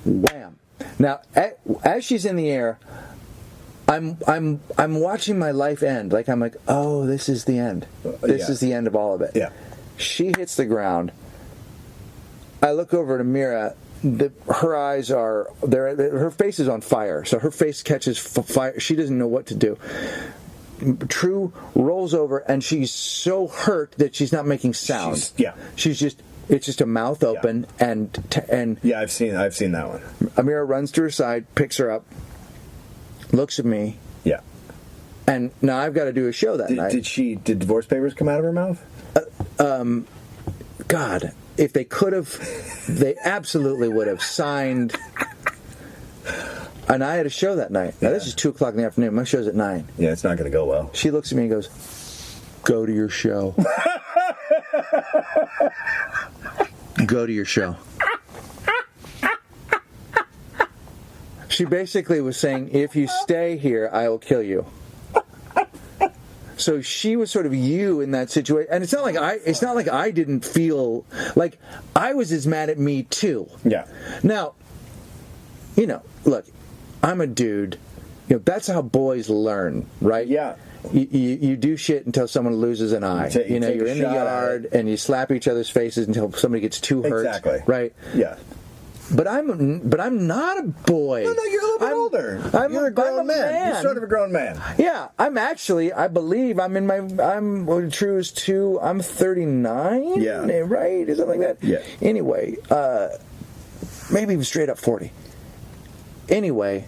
Wham. Now, as she's in the air, I'm watching my life end. Like, I'm like, oh, this is the end. This is the end of all of it. Yeah. She hits the ground. I look over at Amira. Her eyes are there. Her face is on fire. So her face catches fire. She doesn't know what to do. True rolls over, and she's so hurt that she's not making sound. It's just a mouth open, and yeah, I've seen that one. Amira runs to her side, picks her up, looks at me. Yeah. And now I've got to do a show that night. Did divorce papers come out of her mouth? God, if they could have, they absolutely would have signed. And I had a show that night. Now, this is 2 o'clock in the afternoon. My show's at 9. Yeah, it's not going to go well. She looks at me and goes, go to your show. Go to your show. She basically was saying, if you stay here, I will kill you. So she was sort of you in that situation, and it's not like I didn't feel like I was as mad at me too. Yeah. Now, look, I'm a dude. That's how boys learn, right? Yeah. You do shit until someone loses an eye. You're in the yard and you slap each other's faces until somebody gets too hurt. Exactly. Right. Yeah. But I'm not a boy. No, you're a little bit older. You're a grown man. You're sort of a grown man. Yeah, I believe I'm True is 2, I'm 39? Yeah. Right? Is something like that? Yeah. Anyway, maybe even straight up 40. Anyway,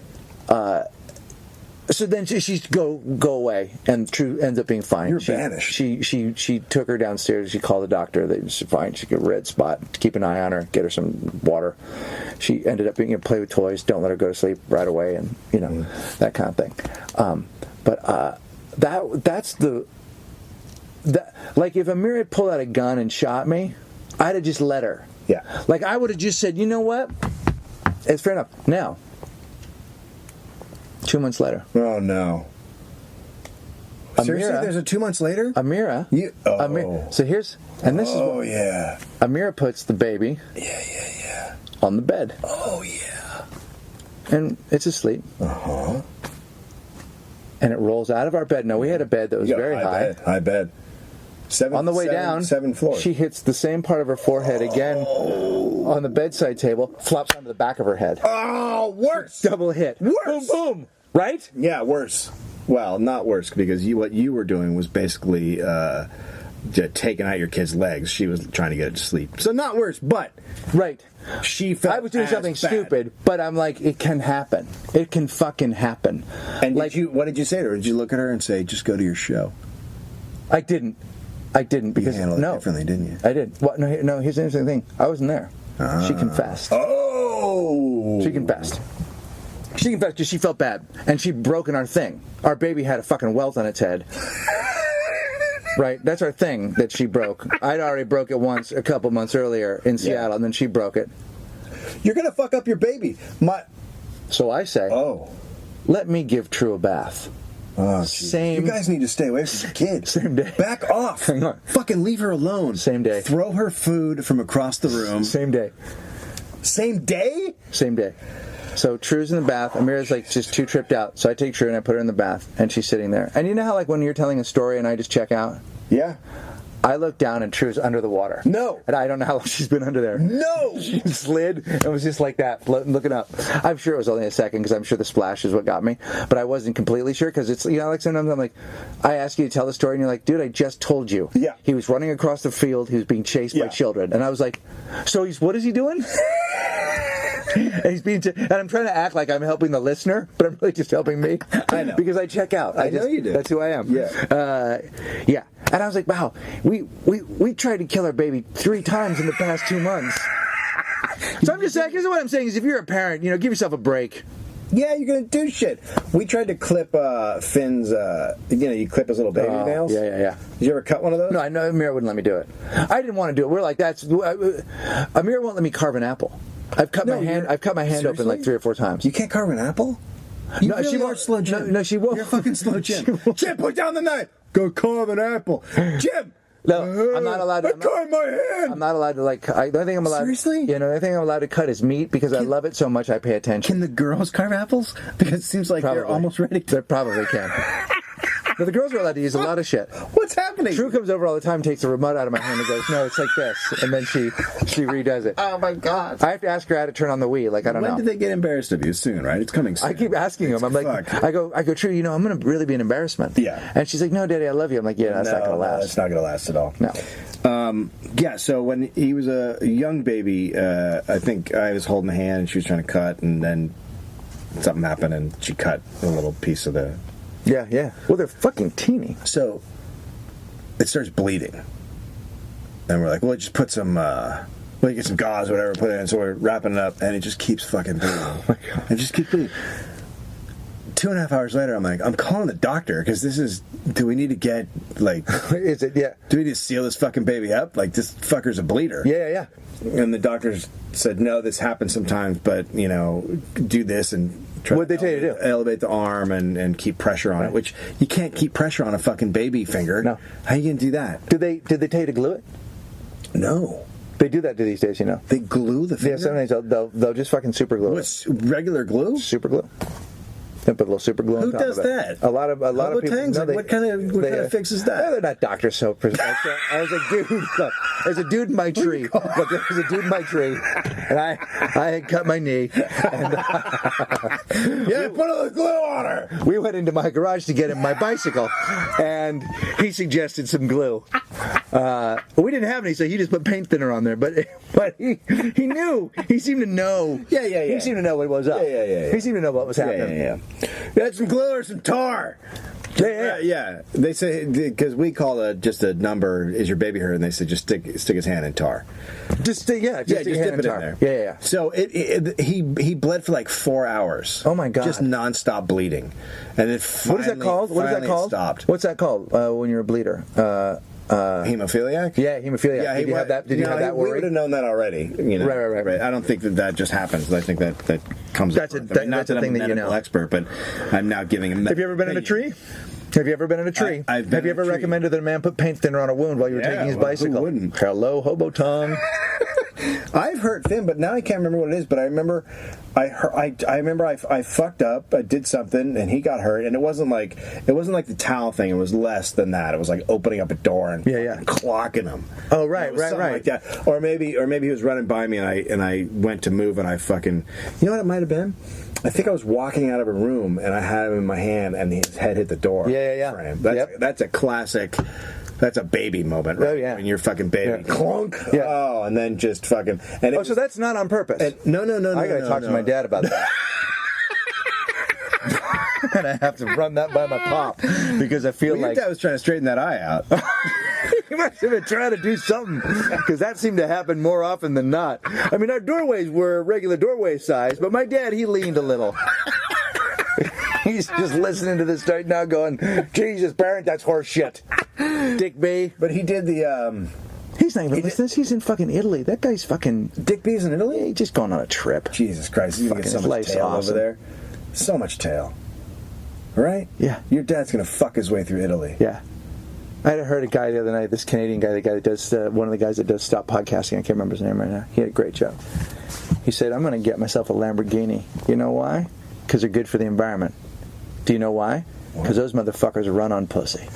so then she's go away, and True ends up being fine. You're banished. She took her downstairs. She called the doctor. They was fine. She got a red spot. Keep an eye on her. Get her some water. She ended up being play with toys. Don't let her go to sleep right away, and that kind of thing. That's like if Amir had pulled out a gun and shot me, I'd have just let her. Yeah. Like I would have just said, you know what? It's fair enough. Now. 2 months later. Oh, no. Seriously? There's a 2 months later? Amira. So here's... And this is what... yeah. Amira puts the baby... Yeah. ...on the bed. Oh, yeah. And it's asleep. Uh-huh. And it rolls out of our bed. Now, we had a bed that was very high. High bed. On the way down, 7 floors. She hits the same part of her forehead again on the bedside table, flops onto the back of her head. Oh, worse! Double hit. Worse! Boom, boom! Right? Yeah, worse. Well, not worse, because what you were doing was basically taking out your kid's legs. She was trying to get it to sleep. So not worse, but... Right. She felt I was doing something bad. stupid, but I'm like, it can happen. It can fucking happen. And what did you say to her? Did you look at her and say, just go to your show? I didn't. I didn't because handled it no, differently, didn't you? I did. What? No. Here's the interesting thing. I wasn't there. She confessed. Oh! She confessed. She confessed because she felt bad, and she'd broken our thing. Our baby had a fucking welt on its head. Right, that's our thing that she broke. I'd already broke it once a couple months earlier in Seattle, and then she broke it. You're gonna fuck up your baby. So I say, Oh. let me give True a bath. Oh, Same. You guys need to stay away from the kid. Same day. Back off. Hang on. Fucking leave her alone. Same day. Throw her food from across the room. Same day. Same day? Same day. So True's in the bath. Amira's like just too tripped out. So I take True and I put her in the bath, and she's sitting there. And you know how like when you're telling a story and I just check out? Yeah. I look down and True's under the water. No. And I don't know how long she's been under there. No. She slid and was just like that, looking up. I'm sure it was only a second because I'm sure the splash is what got me. But I wasn't completely sure because it's, you know, like sometimes I'm like, I ask you to tell the story and you're like, dude, I just told you. Yeah. He was running across the field. He was being chased by children. And I was like, so what is he doing? And he's being and I'm trying to act like I'm helping the listener, but I'm really just helping me. I know. Because I check out. I know you do. That's who I am. Yeah. Yeah. And I was like, wow, we tried to kill our baby 3 times in the past 2 months. So I'm just saying, because what I'm saying is if you're a parent, you know, give yourself a break. Yeah, you're gonna do shit. We tried to clip Finn's, you clip his little baby nails. Yeah. Did you ever cut one of those? No, I know Amir wouldn't let me do it. I didn't want to do it. We're like, Amir won't let me carve an apple. I've cut my hand open like 3 or 4 times. You can't carve an apple? You No, really she are won't. slow, Jim. No, she won't. You're fucking slow, Jim. She won't. Jim, put down the knife. Go carve an apple. Jim! No, I'm not allowed to. I cut my hand! I'm not allowed to, like, the only thing I'm allowed. Seriously? Yeah, no, the only thing I'm allowed to cut is meat because I love it so much I pay attention. Can the girls carve apples? Because it seems like they're almost ready to. They probably can. But the girls are allowed to use a lot of shit. What's happening? True comes over all the time, takes the remote out of my hand and goes, no, it's like this. And then she redoes it. Oh my God. I have to ask her how to turn on the Wii. Like, I don't know. When did they get embarrassed of you? Soon, right? It's coming soon. I keep asking him. I'm like, fuck. I go, True, you know, I'm going to really be an embarrassment. Yeah. And she's like, no, Daddy, I love you. I'm like, yeah, that's not going to last. No, it's not going to last at all. No. Yeah, so when he was a young baby, I think I was holding the hand and she was trying to cut, and then something happened and she cut a little piece of the... Yeah. Well, they're fucking teeny. So it starts bleeding. And we're like, well, just put some... get some gauze or whatever, put it in. So we're wrapping it up, and it just keeps fucking bleeding. Oh my God. It just keeps bleeding. 2.5 hours later, I'm like, I'm calling the doctor because this is. Do we need to get like? Is it? Yeah. Do we need to seal this fucking baby up? Like this fucker's a bleeder. Yeah. And the doctors said, no, this happens sometimes, but do this and try. What'd they tell you to do? Elevate the arm and keep pressure on it, which you can't keep pressure on a fucking baby finger. No. How you gonna do that? Did they tell you to glue it? No. They do that these days, you know. They glue the finger. Yeah, sometimes they'll just fucking super glue it. What's regular glue? Super glue. They put a little super glue on Who top does of it. that? A lot of people. Tangs? No, What kind of fix is that? They're not Dr. Soap. I was like, dude, look, there's a dude in my tree. Look, there's a dude in my tree, and I had cut my knee. And, yeah, put a little glue on her. We went into my garage to get him my bicycle, and he suggested some glue. We didn't have any, so he just put paint thinner on there. But he knew. He seemed to know. Yeah. He seemed to know what was up. Yeah. He seemed to know what was happening. Yeah. You had some glue or some tar. Yeah. They say because we call just a number. Is your baby hurt? And they say just stick his hand in tar. Just dip it in there. Yeah. So he bled for like 4 hours. Oh my God! Just nonstop bleeding, and then what is that called? Stopped. What's that called when you're a bleeder? Hemophiliac? Yeah, hemophiliac. Yeah, did you have that? Did you have that worry? We would have known that already. Right. I don't think that just happens. I think that comes. That's not that's that a I'm thing a that you medical know. expert, but I'm now giving him. Have you ever been in a tree? Have you ever been in a tree? I've been Have you in ever a tree. recommended that a man put paint thinner on a wound while you were taking his bicycle? Who wouldn't? Hello, hobo tongue. I've hurt Finn, but now I can't remember what it is. But I remember, I fucked up. I did something, and he got hurt. And it wasn't like the towel thing. It was less than that. It was like opening up a door and clocking him. Oh right. Like that. Or maybe he was running by me, and I went to move, and I fucking. You know what it might have been? I think I was walking out of a room, and I had him in my hand, and his head hit the door. Yeah. Frame. That's a classic. That's a baby moment, right? Oh, yeah. When you're fucking baby. Yeah. Clunk. Yeah. Oh, and then just fucking. And So that's not on purpose. No. I gotta talk to my dad about that. And I have to run that by my pop because I feel Your like dad was trying to straighten that eye out. He must have been trying to do something, because that seemed to happen more often than not. I mean, our doorways were regular doorway size, but my dad, he leaned a little. He's just listening to this right now going, Jesus, parent, that's horse shit. Dick B. But he did the. He's not even listening to this. He's in fucking Italy. That guy's fucking... Dick B's in Italy? He's just going on a trip. Jesus Christ, he's gonna get so Fucking much life's tail awesome. over there. So much tail. Right? Yeah. Your dad's gonna fuck his way through Italy. Yeah. I had heard a guy the other night, this Canadian guy, the guy that does, one of the guys that does Stop Podcasting, I can't remember his name right now. He had a great joke. He said, I'm going to get myself a Lamborghini. You know why? Because they're good for the environment. Do you know why? Because those motherfuckers run on pussy.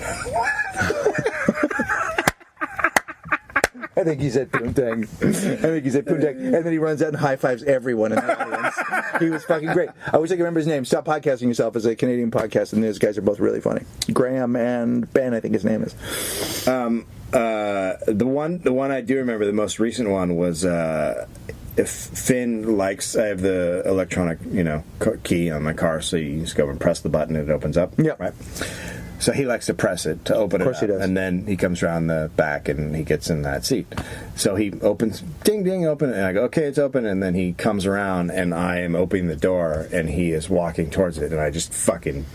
I think he said poontang. And then he runs out and high fives everyone in the audience. He was fucking great. I wish I could remember his name. Stop Podcasting Yourself is a Canadian podcast, and those guys are both really funny. Graham and Ben, I think his name is. The one I do remember, the most recent one was if Finn likes, I have the electronic, key on my car, so you just go and press the button and it opens up. Yeah. Right. So he likes to press it to open it up. Of course he does. And then he comes around the back and he gets in that seat. So he opens, ding, ding, open. And I go, okay, it's open. And then he comes around and I am opening the door and he is walking towards it. And I just fucking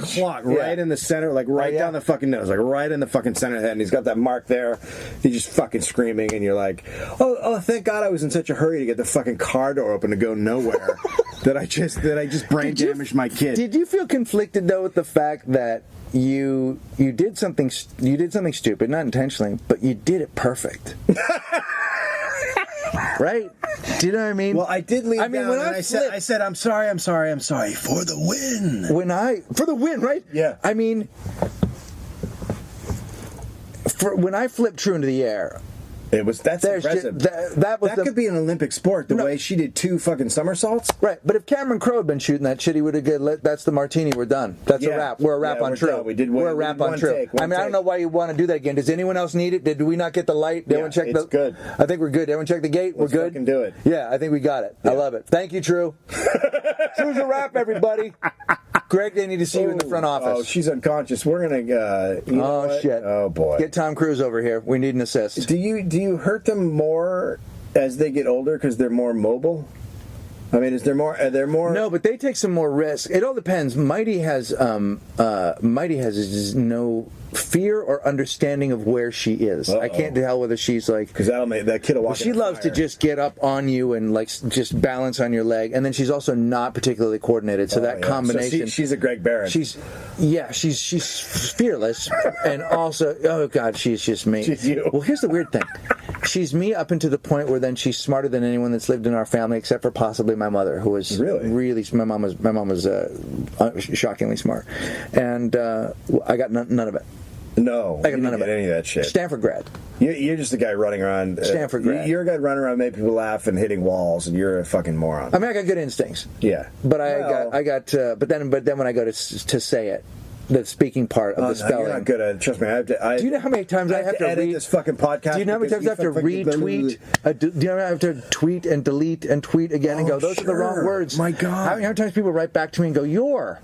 clock right in the center, like right down the fucking nose, like right in the fucking center of the head. And he's got that mark there. He's just fucking screaming. And you're like, oh, thank God I was in such a hurry to get the fucking car door open to go nowhere that I just brain damaged my kid. Did you feel conflicted though with the fact that you did something stupid, not intentionally, but you did it perfect? Right? Do you know what I mean? Well, I did lean down when and I said, I'm sorry for the win. For the win, right? Yeah. I mean, when I flipped True into the air, That's impressive. that could be an Olympic sport, the way she did 2 fucking somersaults. Right, but if Cameron Crowe had been shooting that shit, he would have that's the martini, we're done. That's a wrap. We're a wrap on True. We're a wrap on True. I don't know why you want to do that again. Does anyone else need it? Did we not get the light? Did everyone check it's good. I think we're good. Everyone check the gate? Let's we're good? fucking do it. Yeah, I think we got it. I love it. Thank you, True. True's a wrap, everybody. Greg, they need to see you in the front office. Oh, she's unconscious. We're gonna. Shit. Oh boy. Get Tom Cruise over here. We need an assist. Do you hurt them more as they get older because they're more mobile? I mean, is there more? Are there more? No, but they take some more risk. It all depends. Mighty has no fear or understanding of where she is. I can't tell whether she's like, because that'll make that kid a walk. She loves to just get up on you and like just balance on your leg, and then she's also not particularly coordinated. So that combination. So she's a Greg Barron. She's fearless, and also, oh god, she's just me. She's you. Well, here's the weird thing. She's me up into the point where then she's smarter than anyone that's lived in our family, except for possibly my mother, who was really. My mom was shockingly smart, and I got none of it. No, I got none of any of that shit. Stanford grad. You're just a guy running around. Stanford grad. You're a guy running around making people laugh and hitting walls, and you're a fucking moron. I mean, I got good instincts. Yeah, but but then when I go to say it, the speaking part of the spelling. You're not good at it. Trust me. Do you know how many times I have to edit read this fucking podcast? Do you know how many times I have to retweet? Do you know how I have to tweet and delete and tweet again and go, those are the wrong words? My God. How many times people write back to me and go, your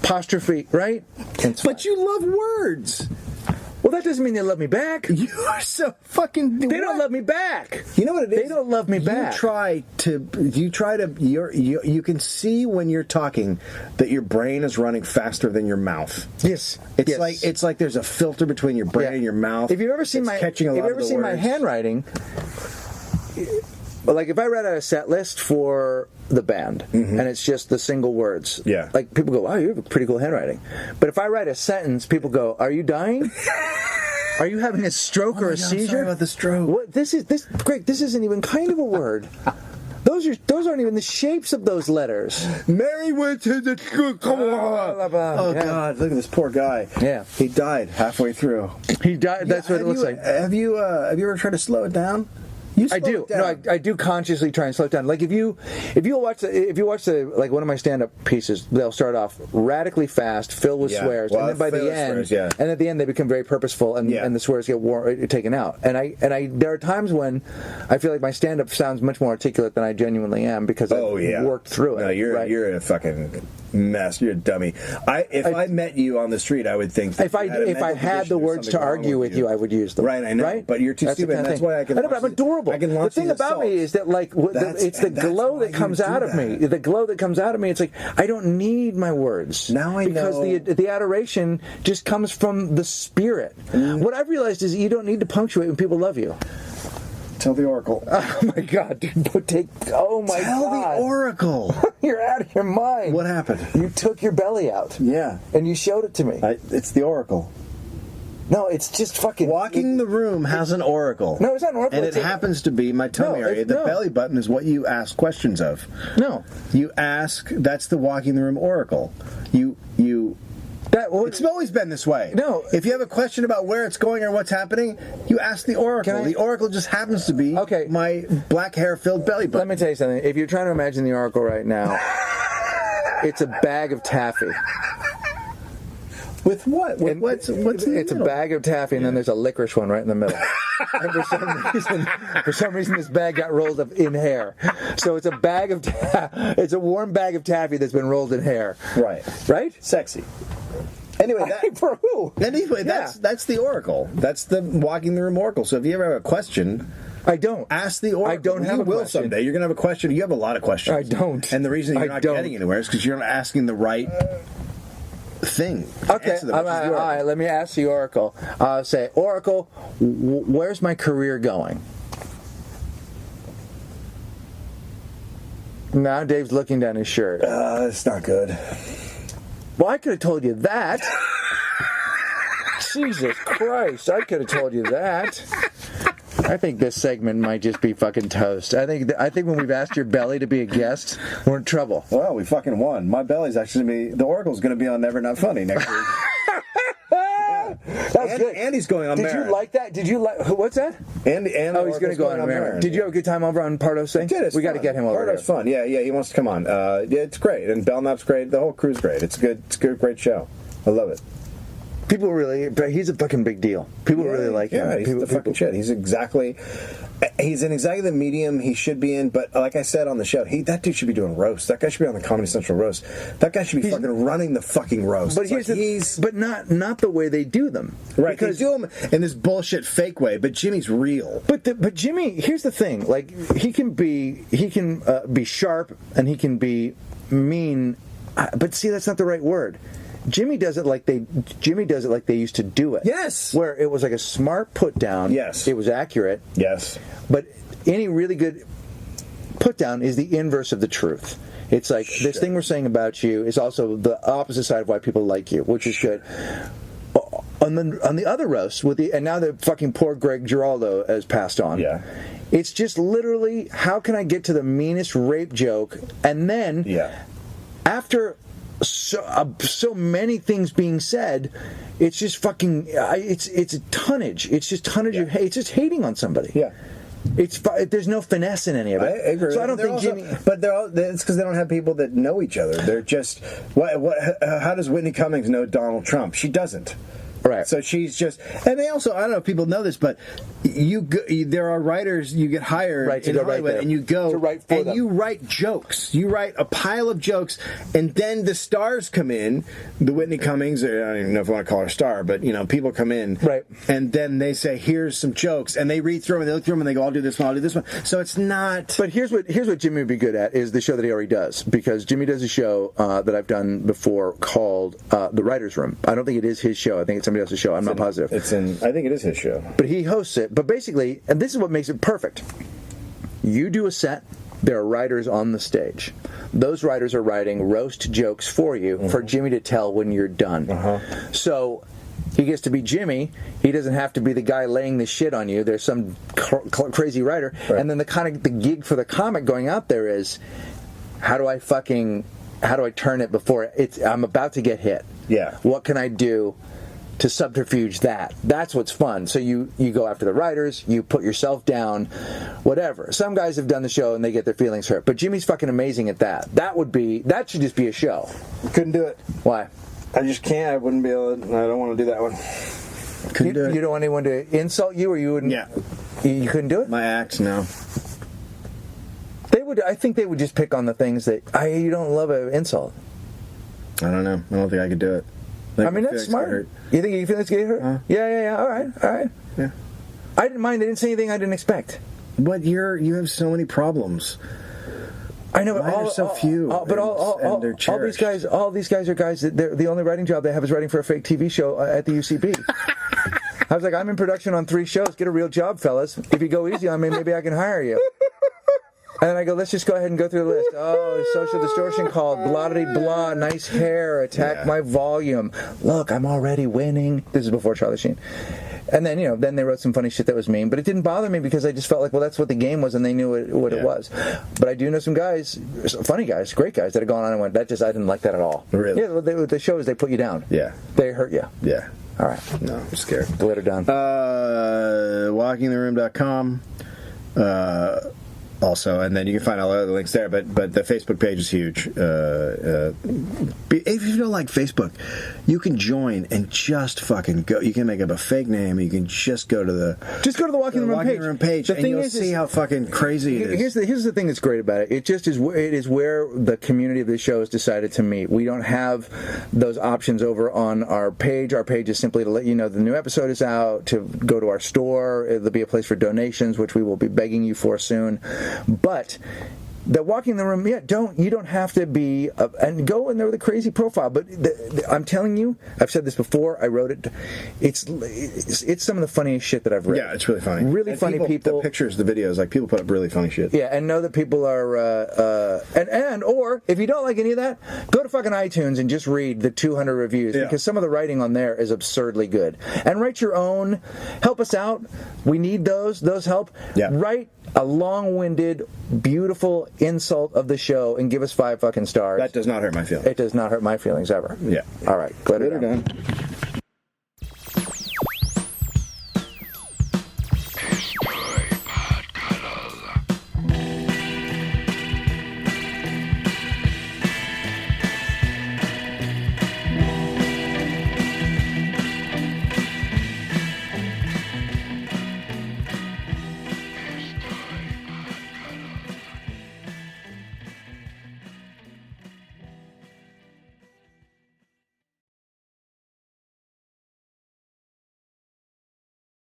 apostrophe, right? But you love words. Well, that doesn't mean they love me back. You are so fucking. They don't love me back. You know what it is? They don't love me back. You can see when you're talking that your brain is running faster than your mouth. Yes. It's like there's a filter between your brain and your mouth. If you've ever seen my handwriting, like if I read out a set list for the band and it's just the single words, like people go, "Wow, you have a pretty cool handwriting." But if I write a sentence, people go, "Are you dying? Are you having a stroke or a seizure?" I'm sorry about the stroke. What, Greg, this isn't even kind of a word. Those aren't even the shapes of those letters. Mary went to the school. Oh God! Look at this poor guy. Yeah, he died halfway through. He died. That's what it looks like. Have you ever tried to slow it down? I do. No, I do consciously try and slow it down. Like if you watch like one of my stand-up pieces, they'll start off radically fast, filled with swears, and then by the end, and at the end they become very purposeful, and the swears get taken out. And I there are times when I feel like my stand-up sounds much more articulate than I genuinely am because I've worked through it. No, you're a fucking mess. You're a dummy. If I met you on the street, I would think that If I had the words to argue with you, I would use them. Right, I know. Right? But you're too stupid. And that's why I can. I know, but I'm adorable. I can the launch thing you about me is that it's the glow that comes out of me. The glow that comes out of me. It's like I don't need my words. Now I know. Because the adoration just comes from the spirit. What I've realized is you don't need to punctuate when people love you. Tell the Oracle. Oh my God, dude! Oh my Tell God! the Oracle. You're out of your mind. What happened? You took your belly out. Yeah. And you showed it to me. It's the Oracle. No, it's just fucking... Walking the room has an oracle. No, it's not an oracle. And it happens to be my tummy area. The belly button is what you ask questions of. No. You ask, that's the walking the room oracle. It's always been this way. No. If you have a question about where it's going or what's happening, you ask the oracle. The oracle just happens to be my black hair-filled belly button. Let me tell you something. If you're trying to imagine the oracle right now, it's a bag of taffy. With what? What's in the It's middle? a bag of taffy, and then there's a licorice one right in the middle. And for some reason, this bag got rolled up in hair. So it's a bag of it's a warm bag of taffy that's been rolled in hair. Right. Right? Sexy. Anyway, for who? Anyway, that's the oracle. That's the walking the room oracle. So if you ever have a question, I don't ask the oracle. I don't have you a will question. someday. You're gonna have a question. You have a lot of questions. I don't. And the reason you're not getting anywhere is because you're not asking the right thing. Okay, all right. Let me ask the oracle. Say, Oracle, where's my career going? Now Dave's looking down his shirt. It's not good. Well, I could have told you that. Jesus Christ, I could have told you that. I think this segment might just be fucking toast. I think when we've asked your belly to be a guest, we're in trouble. Well, we fucking won. My belly's actually gonna be the oracle's going to be on Never Not Funny next week. That's good. Andy's going on. Did you like that? Did you like what's that? Andy. Oh, he's going to go on Marin. Did you have a good time over on Pardo's thing? We got to get him over there. Pardo's fun. Yeah, he wants to come on. Yeah, it's great, and Belknap's great. The whole crew's great. It's good. It's a good, great show. I love it. People really, but he's a fucking big deal. People really like him. Yeah, he's the fucking shit. He's in exactly the medium he should be in. But like I said on the show, that dude should be doing roast. That guy should be on the Comedy Central roast. That guy should be fucking running the fucking roast. But but not the way they do them. Right, because they do them in this bullshit fake way. But Jimmy's real. But Jimmy, here's the thing. Like he can be sharp and he can be mean. But see, that's not the right word. Jimmy does it like they used to do it. Yes. Where it was like a smart put down. Yes. It was accurate. Yes. But any really good put down is the inverse of the truth. It's like this thing we're saying about you is also the opposite side of why people like you, which is good. On the other roast and now the fucking poor Greg Giraldo has passed on. Yeah. It's just literally how can I get to the meanest rape joke and then after so many things being said, it's just fucking. It's a tonnage. It's just tonnage of hate. It's just hating on somebody. Yeah. There's no finesse in any of it. I agree. So I don't think Jimmy. But it's because they don't have people that know each other. They're just. How does Whitney Cummings know Donald Trump? She doesn't. Right. So she's just, and they also, I don't know if people know this, but there are writers you get hired in Hollywood, and you go to write for them. You write jokes. You write a pile of jokes, and then the stars come in. The Whitney Cummings, I don't even know if I want to call her a star, but people come in, right? And then they say, "Here's some jokes," and they read through them, and they look through them, and they go, "I'll do this one, I'll do this one." So it's not. But here's what Jimmy would be good at is the show that he already does, because Jimmy does a show that I've done before called The Writers' Room. I don't think it is his show. I think it's somebody else's show. I'm not positive. I think it is his show. But he hosts it. But basically, and this is what makes it perfect. You do a set. There are writers on the stage. Those writers are writing roast jokes for you for Jimmy to tell when you're done. So he gets to be Jimmy. He doesn't have to be the guy laying the shit on you. There's some crazy writer. Right. And then the gig for the comic going out there is, how do I turn it before I'm about to get hit? Yeah. What can I do to subterfuge that? That's what's fun. So you go after the writers, you put yourself down, whatever. Some guys have done the show and they get their feelings hurt, but Jimmy's fucking amazing at that. That should just be a show. Couldn't do it. Why? I just can't. I wouldn't be able to. I don't want to do that one. Couldn't do it. You don't want anyone to insult you, or you wouldn't? Yeah. You couldn't do it? My act, no. I think they would just pick on the things that you don't love an insult. I don't know. I don't think I could do it. I mean, that's smart. You think Felix get hurt? Yeah. All right. Yeah. I didn't mind. They didn't say anything I didn't expect. But you have so many problems. I know, Why are so few? But all these guys are guys that the only writing job they have is writing for a fake TV show at the UCB. I was like, I'm in production on 3 shows. Get a real job, fellas. If you go easy on me, maybe I can hire you. And then I go, let's just go ahead and go through the list. Oh, Social Distortion called, blah-de-blah, nice hair, attack my volume. Look, I'm already winning. This is before Charlie Sheen. And then, then they wrote some funny shit that was mean. But it didn't bother me because I just felt like, well, that's what the game was, and they knew what it was. But I do know some guys, funny guys, great guys, that have gone on and went, I didn't like that at all. Really? Yeah, the show is they put you down. Yeah. They hurt you. Yeah. All right. No, I'm scared. Glitter done. WalkingTheRoom.com. Also, and then you can find all the other links there. But the Facebook page is huge. If you don't like Facebook, you can join and just fucking go. You can make up a fake name. You can just go to the Walking the Room page. The thing is, see how fucking crazy it is. Here's the thing that's great about it. It just is. It is where the community of the show has decided to meet. We don't have those options over on our page. Our page is simply to let you know the new episode is out. To go to our store. There'll be a place for donations, which we will be begging you for soon. But the Walking the Room, you don't have to be and go in there with a crazy profile. But I'm telling you, I've said this before. I wrote it. It's some of the funniest shit that I've read. Yeah, it's really funny. Really and funny people. The pictures, the videos, like people put up really funny shit. Yeah, and know that people are or if you don't like any of that, go to fucking iTunes and just read the 200 reviews because some of the writing on there is absurdly good. And write your own. Help us out. We need those. Those help. Yeah. Write a long-winded, beautiful insult of the show and give us 5 fucking stars. That does not hurt my feelings. It does not hurt my feelings ever. Yeah. All right. Glitter done.